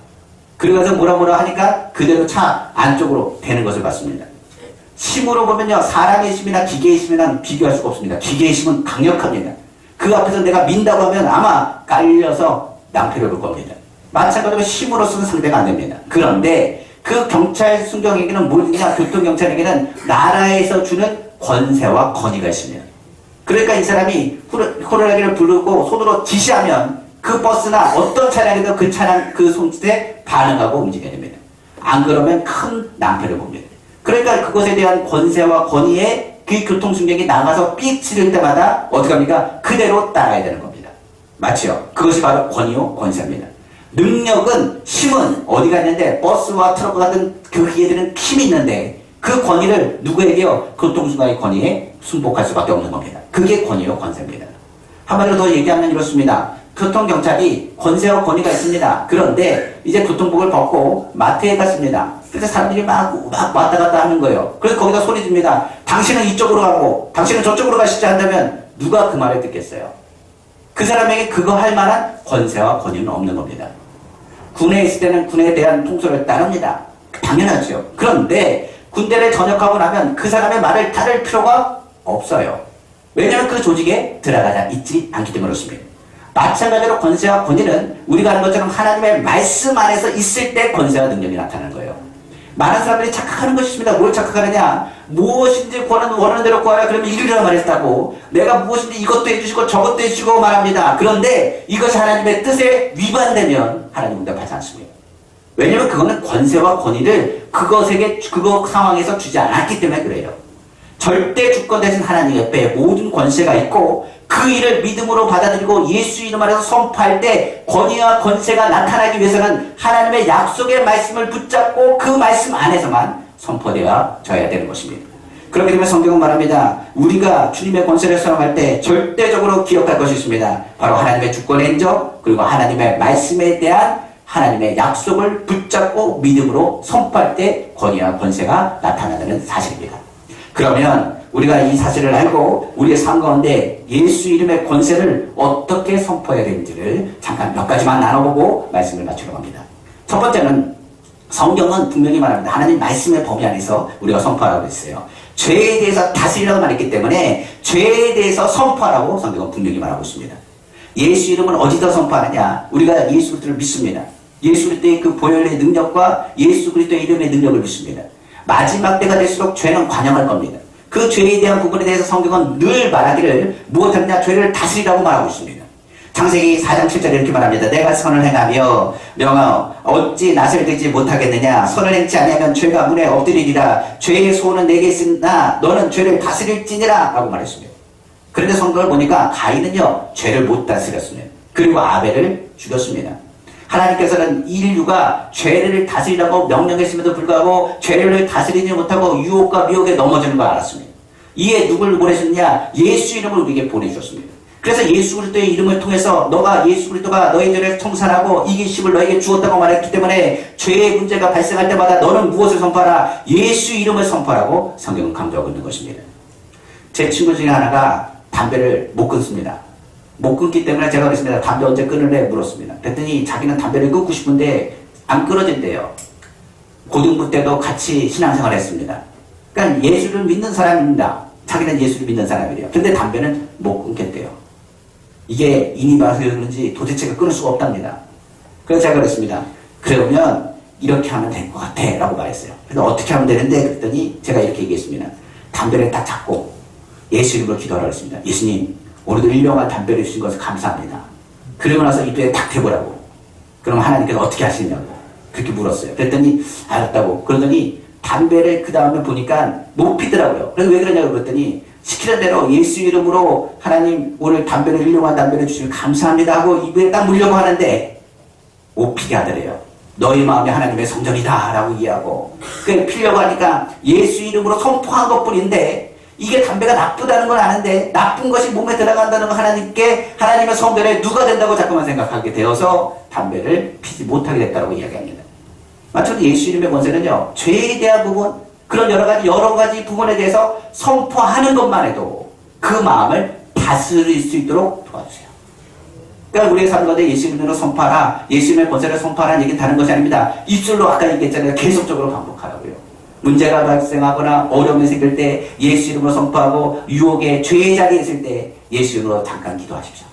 그러면서 뭐라 하니까 그대로 차 안쪽으로 대는 것을 봤습니다. 힘으로 보면요 사람의 힘이나 기계의 힘이랑 비교할 수가 없습니다. 기계의 힘은 강력합니다. 그 앞에서 내가 민다고 하면 아마 깔려서 낭패를 볼 겁니다. 마찬가지로 힘으로서는 상대가 안 됩니다. 그런데 그 경찰 순경에게는 뭐냐 교통경찰에게는 나라에서 주는 권세와 권위가 있습니다. 그러니까 이 사람이 호루라기를 부르고 손으로 지시하면 그 버스나 어떤 차량이든 그 차량 그 손짓에 반응하고 움직여야 됩니다. 안 그러면 큰 낭패를 봅니다. 그러니까 그것에 대한 권세와 권위에 그 교통순경이 나가서 삑 치를 때마다 어떻게 합니까? 그대로 따라야 되는 겁니다. 맞죠? 그것이 바로 권위요 권세입니다. 능력은 힘은 어디가 있는데 버스와 트럭 같은 그 기계들은 힘이 있는데 그 권위를 누구에게요? 교통순경의 권위에 순복할 수밖에 없는 겁니다. 그게 권위요 권세입니다. 한마디로 더 얘기하면 이렇습니다. 교통경찰이 권세와 권위가 있습니다. 그런데 이제 교통복을 벗고 마트에 갔습니다. 그래서 사람들이 막 왔다 갔다 하는 거예요. 그래서 거기다 소리 줍니다. 당신은 이쪽으로 가고 당신은 저쪽으로 가시지 한다면 누가 그 말을 듣겠어요? 그 사람에게 그거 할 만한 권세와 권위는 없는 겁니다. 군에 있을 때는 군에 대한 통솔을 따릅니다. 당연하죠. 그런데 군대를 전역하고 나면 그 사람의 말을 따를 필요가 없어요. 왜냐하면 그 조직에 들어가지 있지 않기 때문에 그렇습니다. 마찬가지로 권세와 권위는 우리가 아는 것처럼 하나님의 말씀 안에서 있을 때 권세와 능력이 나타나는 거예요. 많은 사람들이 착각하는 것이 있습니다. 뭘 착각하느냐? 무엇인지 원하는 대로 구하라 그러면 이루리라 말했다고. 내가 무엇인지 이것도 해주시고 저것도 해주시고 말합니다. 그런데 이것이 하나님의 뜻에 위반되면 하나님 응답하지 않습니다. 왜냐하면 그거는 권세와 권위를 그것에게 그거 상황에서 주지 않았기 때문에 그래요. 절대 주권 대신 하나님 옆에 모든 권세가 있고 그 일을 믿음으로 받아들이고 예수 이름 안에서 선포할 때 권위와 권세가 나타나기 위해서는 하나님의 약속의 말씀을 붙잡고 그 말씀 안에서만 선포되어져야 되는 것입니다. 그렇기 때문에 성경은 말합니다. 우리가 주님의 권세를 사용할 때 절대적으로 기억할 것이 있습니다. 바로 하나님의 주권의 인정 그리고 하나님의 말씀에 대한 하나님의 약속을 붙잡고 믿음으로 선포할 때 권위와 권세가 나타나는 사실입니다. 그러면 우리가 이 사실을 알고 우리의 삶 가운데 예수 이름의 권세를 어떻게 선포해야 되는지를 잠깐 몇 가지만 나눠보고 말씀을 마치려고 합니다. 첫 번째는 성경은 분명히 말합니다. 하나님 말씀의 범위 안에서 우리가 선포하라고 했어요. 죄에 대해서 다스리라고 말했기 때문에 죄에 대해서 선포하라고 성경은 분명히 말하고 있습니다. 예수 이름을 어디다 선포하느냐? 우리가 예수 그리스도를 믿습니다. 예수 그리스도의 그 보혈의 능력과 예수 그리스도의 이름의 능력을 믿습니다. 마지막 때가 될수록 죄는 관영할 겁니다. 그 죄에 대한 부분에 대해서 성경은 늘 말하기를 무엇하느냐? 죄를 다스리라고 말하고 있습니다. 창세기 4장 7절에 이렇게 말합니다. 내가 선을 행하며 명하오 어찌 낯을 들지 못하겠느냐? 선을 행치 아니하면 죄가 문에 엎드리리라. 죄의 소원은 내게 있으나 너는 죄를 다스릴지니라 라고 말했습니다. 그런데 성경을 보니까 가인은요 죄를 못 다스렸습니다. 그리고 아벨을 죽였습니다. 하나님께서는 인류가 죄를 다스리라고 명령했음에도 불구하고 죄를 다스리지 못하고 유혹과 미혹에 넘어지는 걸 알았습니다. 이에 누굴 보내셨냐? 예수 이름을 우리에게 보내주셨습니다. 그래서 예수 그리스도의 이름을 통해서 너가 예수 그리스도가 너의 죄를 청산하고 이기심을 너에게 주었다고 말했기 때문에 죄의 문제가 발생할 때마다 너는 무엇을 선포하라? 예수 이름을 선포하라고 성경은 강조하고 있는 것입니다. 제 친구 중에 하나가 담배를 못 끊습니다. 못 끊기 때문에 제가 그랬습니다. 담배 언제 끊을래? 물었습니다. 그랬더니 자기는 담배를 끊고 싶은데 안 끊어진대요. 고등부 때도 같이 신앙생활 했습니다. 그러니까 예수를 믿는 사람입니다. 자기는 예수를 믿는 사람이래요. 근데 담배는 못 끊겠대요. 이게 인이 많아서 그런지 도대체가 끊을 수가 없답니다. 그래서 제가 그랬습니다. 그러면 이렇게 하면 될 것 같아 라고 말했어요. 그래서 어떻게 하면 되는데? 그랬더니 제가 이렇게 얘기했습니다. 담배를 딱 잡고 예수 이름으로 기도하라고 했습니다. 예수님 오늘도 1년간 담배를 주신 것을 감사합니다. 그러고 나서 입에 딱 대보라고. 그럼 하나님께서 어떻게 하시냐고 그렇게 물었어요. 그랬더니 알았다고. 그러더니 담배를 그 다음에 보니까 못 피더라고요. 그래서 왜 그러냐고 그랬더니 시키는 대로 예수 이름으로 하나님 오늘 담배를 훌륭한 담배를 주시면 감사합니다 하고 입에 딱 물려고 하는데 못 피게 하더래요. 너희 마음이 하나님의 성전이다 라고 이해하고 그 피려고 하니까 예수 이름으로 선포한 것뿐인데 이게 담배가 나쁘다는 걸 아는데 나쁜 것이 몸에 들어간다는 거 하나님의 성전에 누가 된다고 자꾸만 생각하게 되어서 담배를 피지 못하게 됐다고 이야기합니다. 마찬가지로 예수 이름의 권세는요, 죄에 대한 부분, 그런 여러 가지 부분에 대해서 선포하는 것만 해도 그 마음을 다스릴 수 있도록 도와주세요. 그러니까 우리의 삶 가운데 예수 이름으로 선포하라, 예수 이름의 권세를 선포하라는 얘기는 다른 것이 아닙니다. 입술로 아까 얘기했잖아요. 계속적으로 반복하라고요. 문제가 발생하거나 어려움이 생길 때 예수 이름으로 선포하고 유혹의 죄의 자리에 있을 때 예수 이름으로 잠깐 기도하십시오.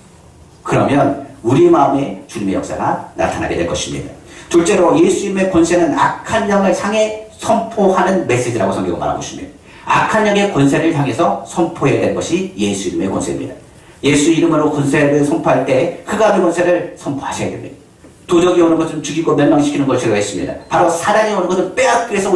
그러면 우리 마음에 주님의 역사가 나타나게 될 것입니다. 둘째로 예수 이름의 권세는 악한 영을 향해 선포하는 메시지라고 성경은 말하고 있습니다. 악한 영의 권세를 향해서 선포해야 될 것이 예수 이름의 권세입니다. 예수 이름으로 권세를 선포할 때 흑암의 권세를 선포하셔야 됩니다. 도적이 오는 것은 죽이고 멸망시키는 것이라고 했습니다. 바로 사단이 오는 것은 빼앗기 위해서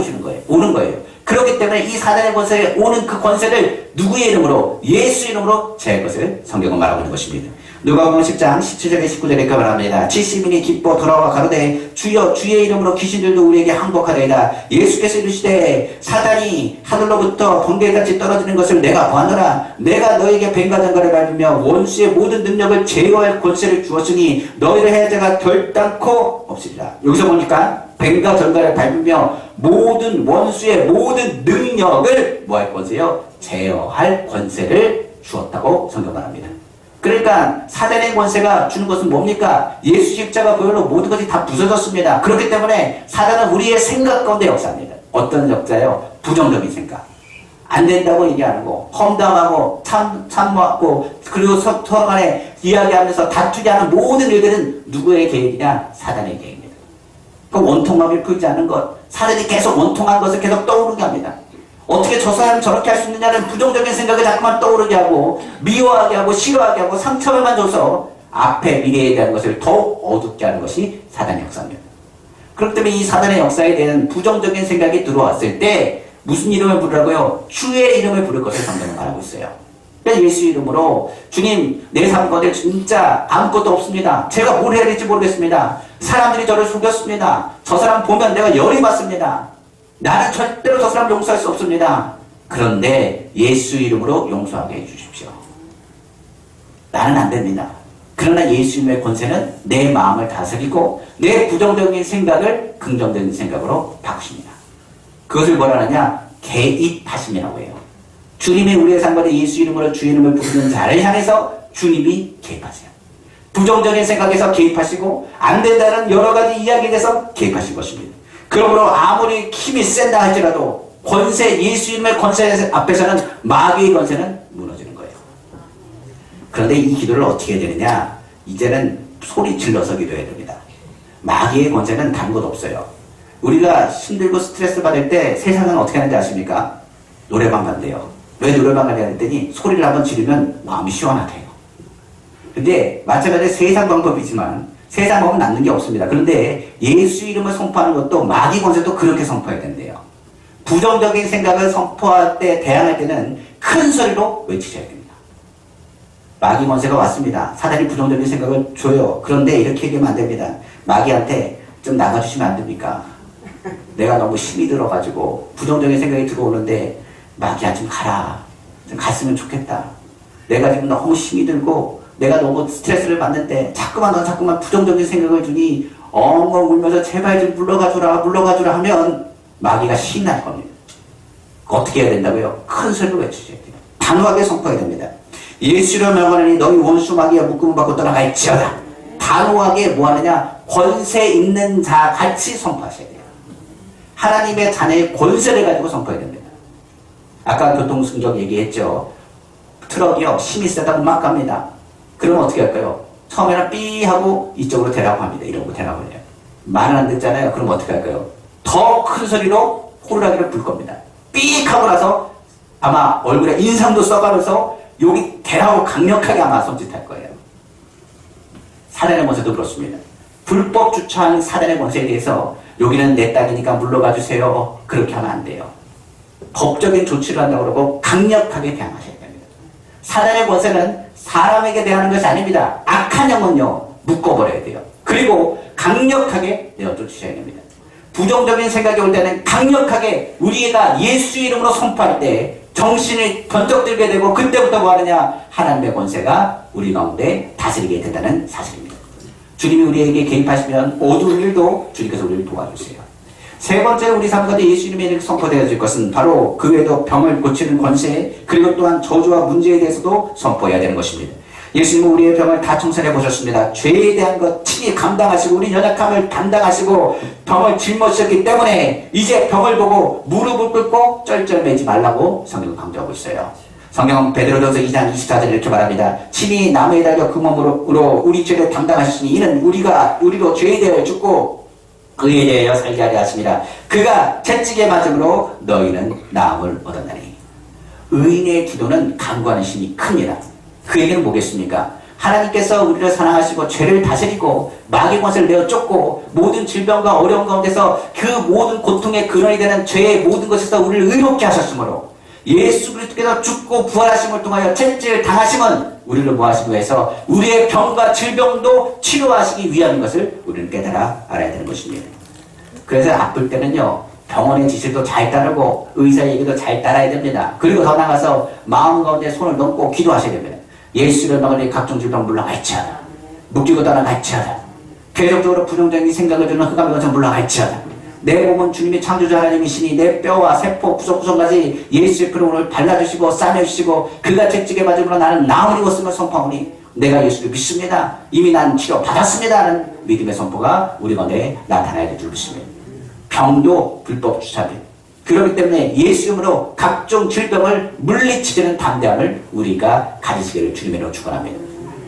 오는 거예요. 그렇기 때문에 이 사단의 권세에 오는 그 권세를 누구의 이름으로? 예수 이름으로 제할 것을 성경은 말하고 있는 것입니다. 누가복음 10장 17절에 19절에 이렇게 말합니다. 70인이 기뻐 돌아와 가로되 주여 주의 이름으로 귀신들도 우리에게 항복하리이다. 예수께서 이르시되 사단이 하늘로부터 번개같이 떨어지는 것을 내가 보았노라. 내가 너에게 뱀과 전갈을 밟으며 원수의 모든 능력을 제어할 권세를 주었으니 너희를 해자가 결단코 없으리라. 여기서 보니까 뱀과 전갈을 밟으며 모든 원수의 모든 능력을 뭐 할 권세요? 제어할 권세를 주었다고 성경 말합니다. 그러니까 사단의 권세가 주는 것은 뭡니까? 예수 십자가 보혈로 모든 것이 다 부서졌습니다. 그렇기 때문에 사단은 우리의 생각 가운데 역사합니다. 어떤 역사요? 부정적인 생각. 안 된다고 얘기하는 거, 험담하고 참모하고 그리고 서로 간에 이야기하면서 다투게 하는 모든 일들은 누구의 계획이냐? 사단의 계획입니다. 그 원통함을 풀지 않은 것, 사단이 계속 원통한 것을 계속 떠오르게 합니다. 어떻게 저 사람 저렇게 할 수 있느냐는 부정적인 생각을 자꾸만 떠오르게 하고 미워하게 하고 싫어하게 하고 상처만 줘서 앞에 미래에 대한 것을 더욱 어둡게 하는 것이 사단의 역사입니다. 그렇기 때문에 이 사단의 역사에 대한 부정적인 생각이 들어왔을 때 무슨 이름을 부르라고요? 주의 이름을 부를 것을 성경은 말하고 있어요. 그래서 예수 이름으로 주님 내 삶 가운데 진짜 아무것도 없습니다. 제가 뭘 해야 될지 모르겠습니다. 사람들이 저를 속였습니다. 저 사람 보면 내가 열이 받습니다. 나는 절대로 저 사람 용서할 수 없습니다. 그런데 예수 이름으로 용서하게 해주십시오. 나는 안 됩니다. 그러나 예수 이름의 권세는 내 마음을 다스리고 내 부정적인 생각을 긍정적인 생각으로 바꾸십니다. 그것을 뭐라 하느냐? 개입하심이라고 해요. 주님이 우리의 삶 가운데 예수 이름으로 주의 이름을 부르는 자를 향해서 주님이 개입하세요. 부정적인 생각에서 개입하시고 안 된다는 여러 가지 이야기에 대해서 개입하신 것입니다. 그러므로 아무리 힘이 센다 할지라도 권세, 예수 이름의 권세 앞에서는 마귀의 권세는 무너지는 거예요. 그런데 이 기도를 어떻게 해야 되느냐? 이제는 소리 질러서 기도해야 됩니다. 마귀의 권세는 다른 것 없어요. 우리가 힘들고 스트레스 받을 때 세상은 어떻게 하는지 아십니까? 노래방 간대요. 왜 노래방 가냐 했더니 소리를 한번 지르면 마음이 시원하대요. 근데 마찬가지로 세상 방법이지만 세상 법은 남는 게 없습니다. 그런데 예수 이름을 선포하는 것도 마귀 권세도 그렇게 선포해야 된대요. 부정적인 생각을 선포할 때, 대항할 때는 큰 소리로 외치셔야 됩니다. 마귀 권세가 왔습니다. 사단이 부정적인 생각을 줘요. 그런데 이렇게 얘기하면 안 됩니다. 마귀한테 좀 나가주시면 안 됩니까? 내가 너무 힘이 들어가지고 부정적인 생각이 들어오는데 마귀야 좀 가라. 좀 갔으면 좋겠다. 내가 지금 너무 힘이 들고 내가 너무 스트레스를 받는데 자꾸만 부정적인 생각을 주니 엉엉 울면서 제발 좀 물러가주라 하면 마귀가 신날 겁니다. 어떻게 해야 된다고요? 큰 소리로 외치셔야 돼요. 단호하게 선포해야 됩니다. 예수로 명하노니 너희 원수 마귀야 묶음을 받고 떠나갈지어다. 단호하게 뭐하느냐? 권세 있는 자 같이 선포하셔야 돼요. 하나님의 자녀의 권세를 가지고 선포해야 됩니다. 아까 교통승적 얘기했죠. 트럭이요 힘이 세다고 막 갑니다. 그러면 어떻게 할까요? 처음에는 삐 하고 이쪽으로 대라고 합니다. 이러고 대라고 해요. 말은 안 듣잖아요. 그럼 어떻게 할까요? 더 큰 소리로 호루라기를 불 겁니다. 삐 하고 나서 아마 얼굴에 인상도 써가면서 여기 대라고 강력하게 아마 손짓할 거예요. 사단의 권세도 그렇습니다. 불법 주차한 사단의 권세에 대해서 여기는 내 땅이니까 물러가 주세요. 그렇게 하면 안 돼요. 법적인 조치를 한다고 그러고 강력하게 대항하셔야 됩니다. 사단의 권세는 사람에게 대하는 것이 아닙니다. 악한 영은요, 묶어버려야 돼요. 그리고 강력하게 내어쫓으셔야 됩니다. 부정적인 생각이 올 때는 강력하게 우리가 예수 이름으로 선포할 때 정신이 번쩍 들게 되고, 그때부터 뭐 하느냐? 하나님의 권세가 우리 가운데 다스리게 된다는 사실입니다. 주님이 우리에게 개입하시면 모든 일도 주님께서 우리를 도와주세요. 세 번째로 우리 삶 가운데 예수 이름에 이렇게 선포되어질 것은 바로 그 외에도 병을 고치는 권세, 그리고 또한 저주와 문제에 대해서도 선포해야 되는 것입니다. 예수님은 우리의 병을 다 청산해 보셨습니다. 죄에 대한 것 친히 감당하시고 우리 연약함을 감당하시고 병을 짊어지셨기 때문에 이제 병을 보고 무릎을 꿇고 쩔쩔매지 말라고 성경은 강조하고 있어요. 성경은 베드로전서 2장 24절에 이렇게 말합니다. 친히 나무에 달려 그 몸으로 우리 죄를 담당하시니 이는 우리로 죄에 대하여 죽고 그에 대하여 살게 하려 하십니다. 그가 채찍에 맞음으로 너희는 나음을 얻었나니. 의인의 기도는 간구하는 힘이 큽니다. 그 얘기는 뭐겠습니까? 하나님께서 우리를 사랑하시고 죄를 다스리고 마귀의 권세를 내어 쫓고 모든 질병과 어려움 가운데서 그 모든 고통의 근원이 되는 죄의 모든 것에서 우리를 의롭게 하셨으므로 예수 그리스도께서 죽고 부활하심을 통하여 채찍을 당하심은 우리를 모하시기 위해서 우리의 병과 질병도 치료하시기 위한 것을 우리는 깨달아 알아야 되는 것입니다. 그래서 아플 때는요, 병원의 지시도 잘 따르고 의사 얘기도 잘 따라야 됩니다. 그리고 더 나가서 마음 가운데 손을 넣고 기도하셔야 됩니다. 예수를 막으니 각종 질병 물러갈지어다. 묶이고 떠나갈지어다. 계속적으로 부정적인 생각을 주는 흑암의 권세 물러갈지어다. 내 몸은 주님이 창조자 하나님이시니 내 뼈와 세포 구석구석까지 예수의 피로 오늘 발라주시고 싸매주시고 그가 채찍에 맞음으로 나는 나음을 입었음을 선포하오니 내가 예수를 믿습니다. 이미 난 치료 받았습니다 하는 믿음의 선포가 우리 가운데 나타나야 될 줄 믿습니다. 병도 불법 주사돼요. 그렇기 때문에 예수 이름으로 각종 질병을 물리치려는 담대함을 우리가 가지시기를 주님으로 축원합니다.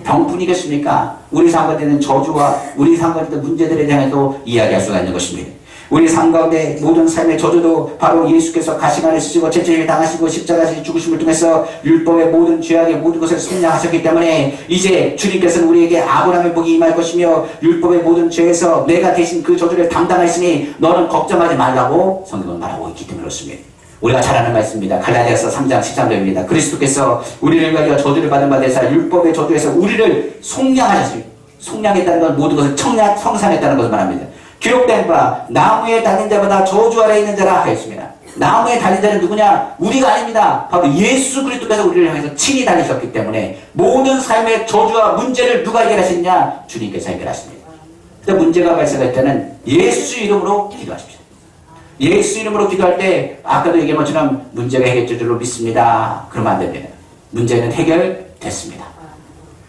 병뿐이겠습니까? 우리 삶 가운데 있는 저주와 우리 삶 가운데 있는 문제들에 대해서도 이야기할 수가 있는 것입니다. 우리 삶 가운데 모든 삶의 저주도 바로 예수께서 가시관을 쓰시고 채찍을 당하시고 십자가에서 죽으심을 통해서 율법의 모든 죄악의 모든 것을 승량하셨기 때문에 이제 주님께서는 우리에게 아브라함의 복이 임할 것이며 율법의 모든 죄에서 내가 대신 그 저주를 담당하시니 너는 걱정하지 말라고 성경은 말하고 있기 때문에 그렇습니다. 우리가 잘 아는 말씀입니다. 갈라디아서 3장 13절입니다. 그리스도께서 우리를 위하여 저주를 받은 바 되사 율법의 저주에서 우리를 속량하셨습니다. 속량했다는 건 모든 것을 성산했다는 것을 말합니다. 기록된 바 나무에 달린 자보다 저주 아래에 있는 자라 하였습니다. 나무에 달린 자는 누구냐? 우리가 아닙니다. 바로 예수 그리스도께서 우리를 향해서 친히 달리셨기 때문에 모든 삶의 저주와 문제를 누가 해결하시느냐? 주님께서 해결하십니다. 그런데 문제가 발생할 때는 예수 이름으로 기도하십시오. 예수 이름으로 기도할 때 아까도 얘기한 것처럼 문제가 해결될 줄로 믿습니다. 그러면 안 됩니다. 문제는 해결됐습니다.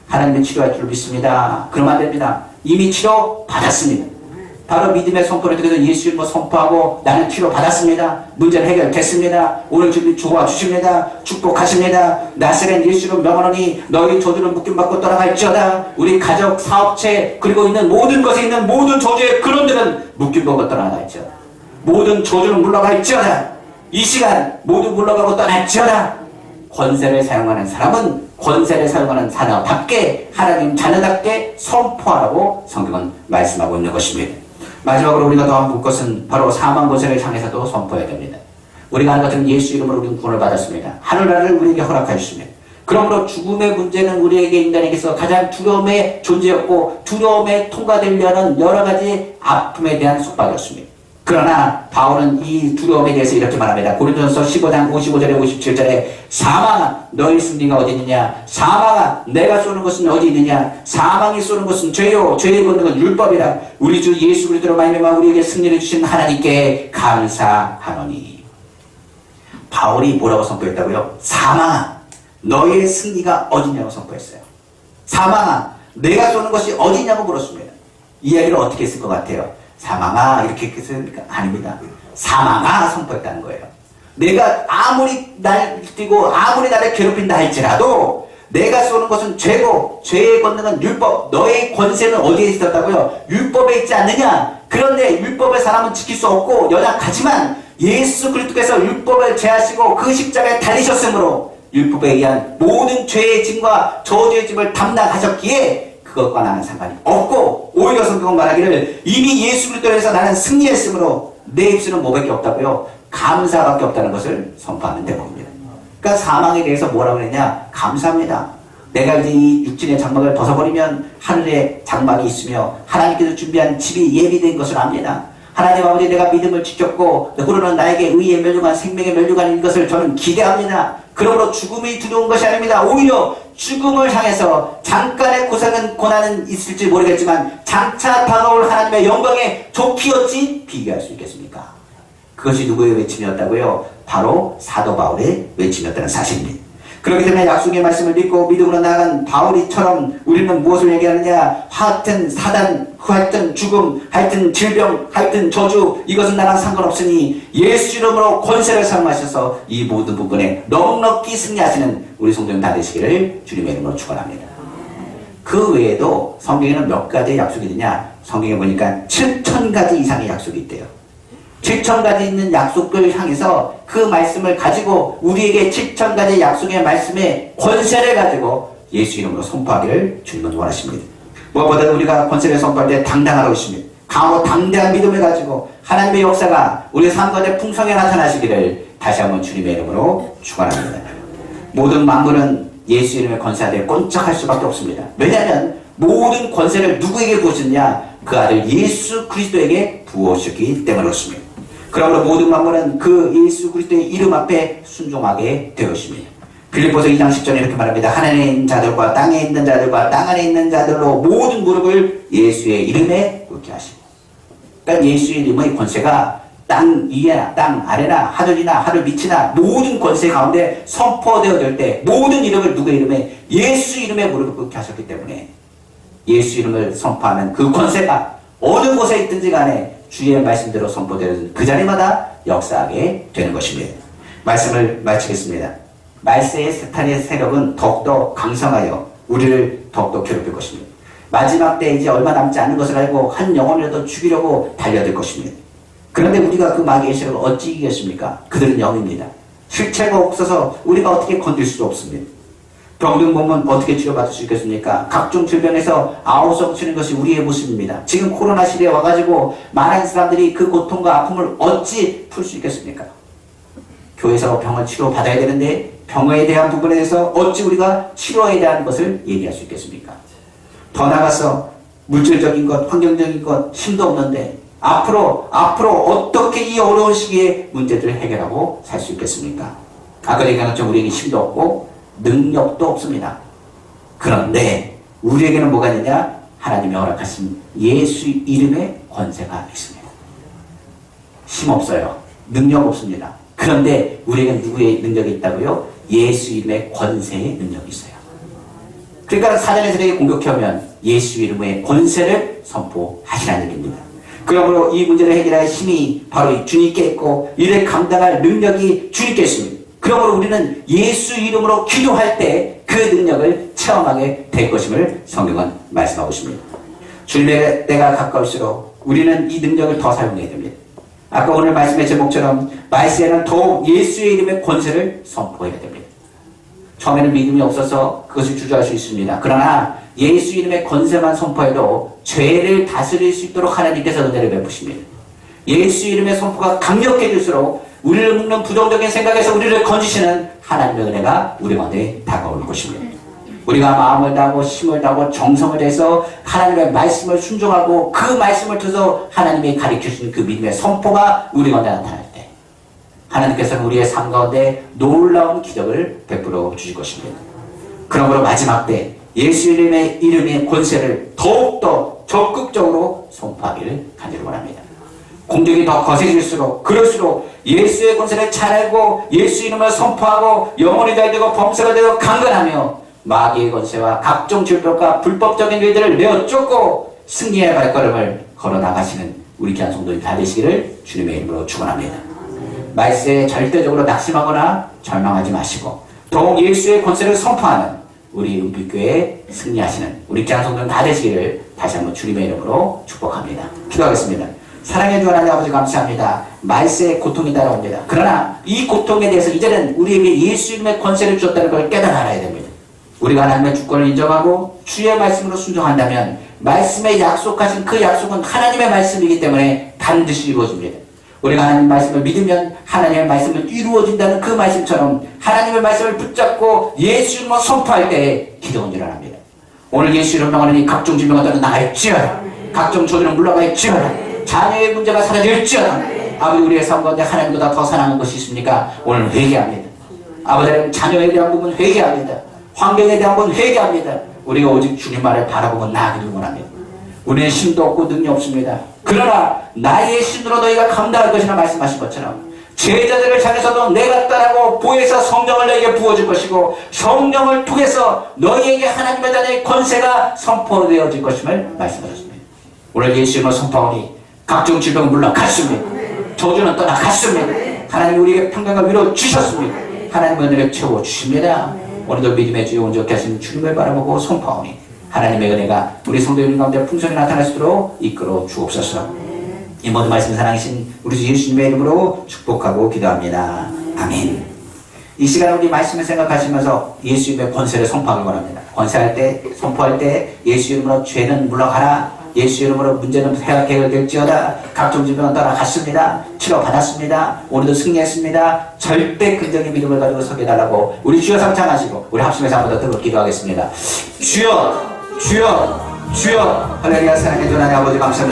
하나님은 치료할 줄로 믿습니다. 그러면 안 됩니다. 이미 치료 받았습니다. 바로 믿음의 선포를 통해서 예수 이름으로 선포하고 나는 치료 받았습니다. 문제는 해결됐습니다. 오늘 주님 도와 주십니다. 축복하십니다. 나사렛 예수 이름 명하노니 너희 저주를 묶임받고 떠나갈지어다. 우리 가족, 사업체 그리고 있는 모든 것에 있는 모든 저주의 근원들은 묶임받고 떠나갈지어다. 모든 저주는 물러갈지어다. 이 시간 모두 물러가고 떠날지어다. 권세를 사용하는 사람은 권세를 사용하는 사람답게 하나님 자녀답게 선포하라고 성경은 말씀하고 있는 것입니다. 마지막으로 우리가 더 볼 것은 바로 사망 권세를 향해서도 선포해야 됩니다. 우리가 아는 것은 예수 이름으로 우리는 구원을 받았습니다. 하늘나라를 우리에게 허락하셨습니다. 그러므로 죽음의 문제는 우리에게 인간에게서 가장 두려움의 존재였고 두려움에 통과되려는 여러 가지 아픔에 대한 속박이었습니다. 그러나 바울은 이 두려움에 대해서 이렇게 말합니다. 고린도전서 15장 55절에 57절에 사망아 너희 승리가 어디 있느냐? 사망아 내가 쏘는 것은 어디 있느냐? 사망이 쏘는 것은 죄요 죄의 권능은 율법이라. 우리 주 예수 그리스도로 말미암아 우리에게 승리를 주신 하나님께 감사하노니. 바울이 뭐라고 선포했다고요? 사망아 너의 승리가 어디냐고 선포했어요. 사망아 내가 쏘는 것이 어디냐고 물었습니다. 이야기를 어떻게 했을 것 같아요? 사망아 이렇게 했으니까 아닙니다. 사망아 선포했다는 거예요. 내가 아무리 날 뛰고 아무리 나를 괴롭힌다 할지라도 내가 쏘는 것은 죄고 죄의 권능은 율법. 너의 권세는 어디에 있었다고요? 율법에 있지 않느냐? 그런데 율법을 사람은 지킬 수 없고 연약하지만 예수 그리스도께서 율법을 제하시고 그 십자가에 달리셨으므로 율법에 의한 모든 죄의 짐과 저주의 짐을 담당하셨기에 그것과 나는 상관이 없고 오히려 성경은 말하기를 이미 예수 그리스도에서 나는 승리했으므로 내 입술은 뭐밖에 없다고요? 감사밖에 없다는 것을 선포하는 대목입니다. 그러니까 사망에 대해서 뭐라고 그랬냐? 감사합니다. 내가 이제 이 육신의 장막을 벗어버리면 하늘에 장막이 있으며 하나님께서 준비한 집이 예비된 것을 압니다. 하나님 아버지, 내가 믿음을 지켰고 그러는 나에게 의에 멸류관 생명에 멸류관인 것을 저는 기대합니다. 그러므로 죽음이 두려운 것이 아닙니다. 오히려 죽음을 향해서 잠깐의 고난은 있을지 모르겠지만 장차 다가올 하나님의 영광에 좋게 어찌 비교할 수 있겠습니까? 그것이 누구의 외침이었다고요? 바로 사도 바울의 외침이었다는 사실입니다. 그렇기 때문에 약속의 말씀을 믿고 믿음으로 나아간 바울이처럼 우리는 무엇을 얘기하느냐? 하여튼 사단, 하여튼 죽음, 하여튼 질병, 하여튼 저주, 이것은 나랑 상관없으니 예수 이름으로 권세를 사용하셔서 이 모든 부분에 넉넉히 승리하시는 우리 성도님 다 되시기를 주님의 이름으로 축원합니다. 그 외에도 성경에는 몇 가지의 약속이 있느냐? 성경에 보니까 7,000가지 이상의 약속이 있대요. 7,000가지 있는 약속을 향해서 그 말씀을 가지고 우리에게 7,000가지 약속의 말씀의 권세를 가지고 예수 이름으로 선포하기를 주님은 원하십니다. 무엇보다도 우리가 권세를 선포할 때 당당하라고 있습니다. 강하고 당대한 믿음을 가지고 하나님의 역사가 우리의 삶 가운데 풍성하게 나타나시기를 다시 한번 주님의 이름으로 축원합니다. 모든 만물은 예수 이름의 권세하되 꼼짝할 수밖에 없습니다. 왜냐하면 모든 권세를 누구에게 부으셨냐? 그 아들 예수 그리스도에게 부으셨기 때문에 그렇습니다. 그러므로 모든 만물은 그 예수 그리스도의 이름 앞에 순종하게 되었습니다. 빌립보서 2장 10절에 이렇게 말합니다. 하늘에 있는 자들과 땅에 있는 자들과 땅 안에 있는 자들로 모든 무릎을 예수의 이름에 꿇게 하시고, 그러니까 예수의 이름의 권세가 땅 위에나 땅 아래나 하늘이나 하늘 밑이나 모든 권세 가운데 선포되어 될 때 모든 이름을 누구의 이름에? 예수 이름에 무릎을 꿇게 하셨기 때문에 예수 이름을 선포하는 그 권세가 어느 곳에 있든지 간에 주의 말씀대로 선포되는 그 자리마다 역사하게 되는 것입니다. 말씀을 마치겠습니다. 말세의 사탄의 세력은 더욱더 강성하여 우리를 더욱더 괴롭힐 것입니다. 마지막 때 이제 얼마 남지 않은 것을 알고 한 영혼이라도 죽이려고 달려들 것입니다. 그런데 우리가 그 마귀의 세력을 어찌 이기겠습니까? 그들은 영입니다. 실체가 없어서 우리가 어떻게 건들 수 없습니다. 병든 몸은 어떻게 치료받을 수 있겠습니까? 각종 질병에서 아우성 치는 것이 우리의 모습입니다. 지금 코로나 시대에 와가지고 많은 사람들이 그 고통과 아픔을 어찌 풀 수 있겠습니까? 교회에서 병을 치료받아야 되는데 병에 대한 부분에 대해서 어찌 우리가 치료에 대한 것을 얘기할 수 있겠습니까? 더 나아가서 물질적인 것, 환경적인 것, 힘도 없는데 앞으로 어떻게 이 어려운 시기에 문제들을 해결하고 살 수 있겠습니까? 아까 얘기한 것처럼 우리에게 힘도 없고 능력도 없습니다. 그런데 우리에게는 뭐가 있느냐? 하나님이 허락하신 예수 이름의 권세가 있습니다. 힘 없어요. 능력 없습니다. 그런데 우리에게는 누구의 능력이 있다고요? 예수 이름의 권세의 능력이 있어요. 그러니까 사단의 세력이 공격해오면 예수 이름의 권세를 선포하시라는 얘기입니다. 그러므로 이 문제를 해결할 힘이 바로 주님께 있고 이를 감당할 능력이 주님께 있습니다. 그러므로 우리는 예수 이름으로 기도할 때 그 능력을 체험하게 될 것임을 성경은 말씀하고 있습니다. 주님의 때가 가까울수록 우리는 이 능력을 더 사용해야 됩니다. 아까 오늘 말씀의 제목처럼 말세에는 더욱 예수의 이름의 권세를 선포해야 됩니다. 처음에는 믿음이 없어서 그것을 주저할 수 있습니다. 그러나 예수 이름의 권세만 선포해도 죄를 다스릴 수 있도록 하나님께서 은혜를 베푸십니다. 예수 이름의 선포가 강력해질수록 우리를 묶는 부정적인 생각에서 우리를 건지시는 하나님의 은혜가 우리 가운데 다가올 것입니다. 우리가 마음을 다하고 힘을 다하고 정성을 다해서 하나님의 말씀을 순종하고 그 말씀을 통해서 하나님이 가르쳐주신 그 믿음의 선포가 우리 가운데 나타날 때 하나님께서는 우리의 삶 가운데 놀라운 기적을 베풀어 주실 것입니다. 그러므로 마지막 때 예수 이름의 권세를 더욱더 적극적으로 선포하기를 간절히 원합니다. 공격이 더 거세질수록 그럴수록 예수의 권세를 잘 알고 예수 이름을 선포하고 영혼이 잘 되고 범사가 되고 강건하며 마귀의 권세와 각종 질병과 불법적인 일들을 내어 쫓고 승리의 발걸음을 걸어 나가시는 우리 귀한 성도님 다 되시기를 주님의 이름으로 축원합니다. 말세에 절대적으로 낙심하거나 절망하지 마시고 더욱 예수의 권세를 선포하는 우리 은빛교회에 승리하시는 우리 귀한 성도님 다 되시기를 다시 한번 주님의 이름으로 축복합니다. 기도하겠습니다. 사랑해 주 하나님 아버지 감사합니다. 말세의 고통이 따라옵니다. 그러나 이 고통에 대해서 이제는 우리에게 예수 이름의 권세를 주었다는 걸 깨달아 알아야 됩니다. 우리가 하나님의 주권을 인정하고 주의 말씀으로 순종한다면 말씀에 약속하신 그 약속은 하나님의 말씀이기 때문에 반드시 이루어집니다. 우리가 하나님 말씀을 믿으면 하나님의 말씀은 이루어진다는 그 말씀처럼 하나님의 말씀을 붙잡고 예수 이름으로 선포할 때 기도한 줄 압니다. 오늘 예수 이름으로 명하니 각종 질병가 떠나 나갈지어다. 각종 조류는 물러갈지어다. 자녀의 문제가 사라질지어다. 아버지, 우리의 삶 가운데 하나님보다 더 사랑하는 것이 있습니까? 오늘 회개합니다. 아버지, 자녀에 대한 부분 회개합니다. 환경에 대한 부분 회개합니다. 우리가 오직 주님 말을 바라보고 나아가기를 원합니다. 우리는 힘도 없고 능력 없습니다. 그러나 나의 힘으로 너희가 감당할 것이라 말씀하신 것처럼 제자들을 향해서도 내가 따라고 보혜사 성령을 너희에게 부어줄 것이고 성령을 통해서 너희에게 하나님의 자녀의 권세가 선포되어질 것임을 말씀하셨습니다. 오늘 예수님을 선포하니 각종 질병은 물러갔습니다. 저주는 떠나갔습니다. 하나님 우리에게 평강과 위로 주셨습니다. 하나님의 은혜를 채워주십니다. 오늘도 믿음의 주여 온전케 하신 주님을 바라보고 선포하오니 하나님의 은혜가 우리 성도님 가운데 풍성히 나타날 수 있도록 이끌어 주옵소서. 이 모든 말씀 사랑하신 우리 주 예수님의 이름으로 축복하고 기도합니다. 아멘. 이 시간 우리 말씀을 생각하시면서 예수님의 권세를 선포하기 원합니다. 권세할 때, 선포할 때 예수 이름으로 죄는 물러가라. 예수 이름으로 문제는 해결될지어다. 각종 질병은 떠나갔습니다. 치료받았습니다. 오늘도 승리했습니다. 절대 긍정의 믿음을 가지고 서게 달라고 우리 주여 상창하시고 우리 합심해서 한번 더 뜨겁게 기도하겠습니다. 주여, 주여, 주여. 할렐루야. 사랑해 주나님 아버지 감사합니다.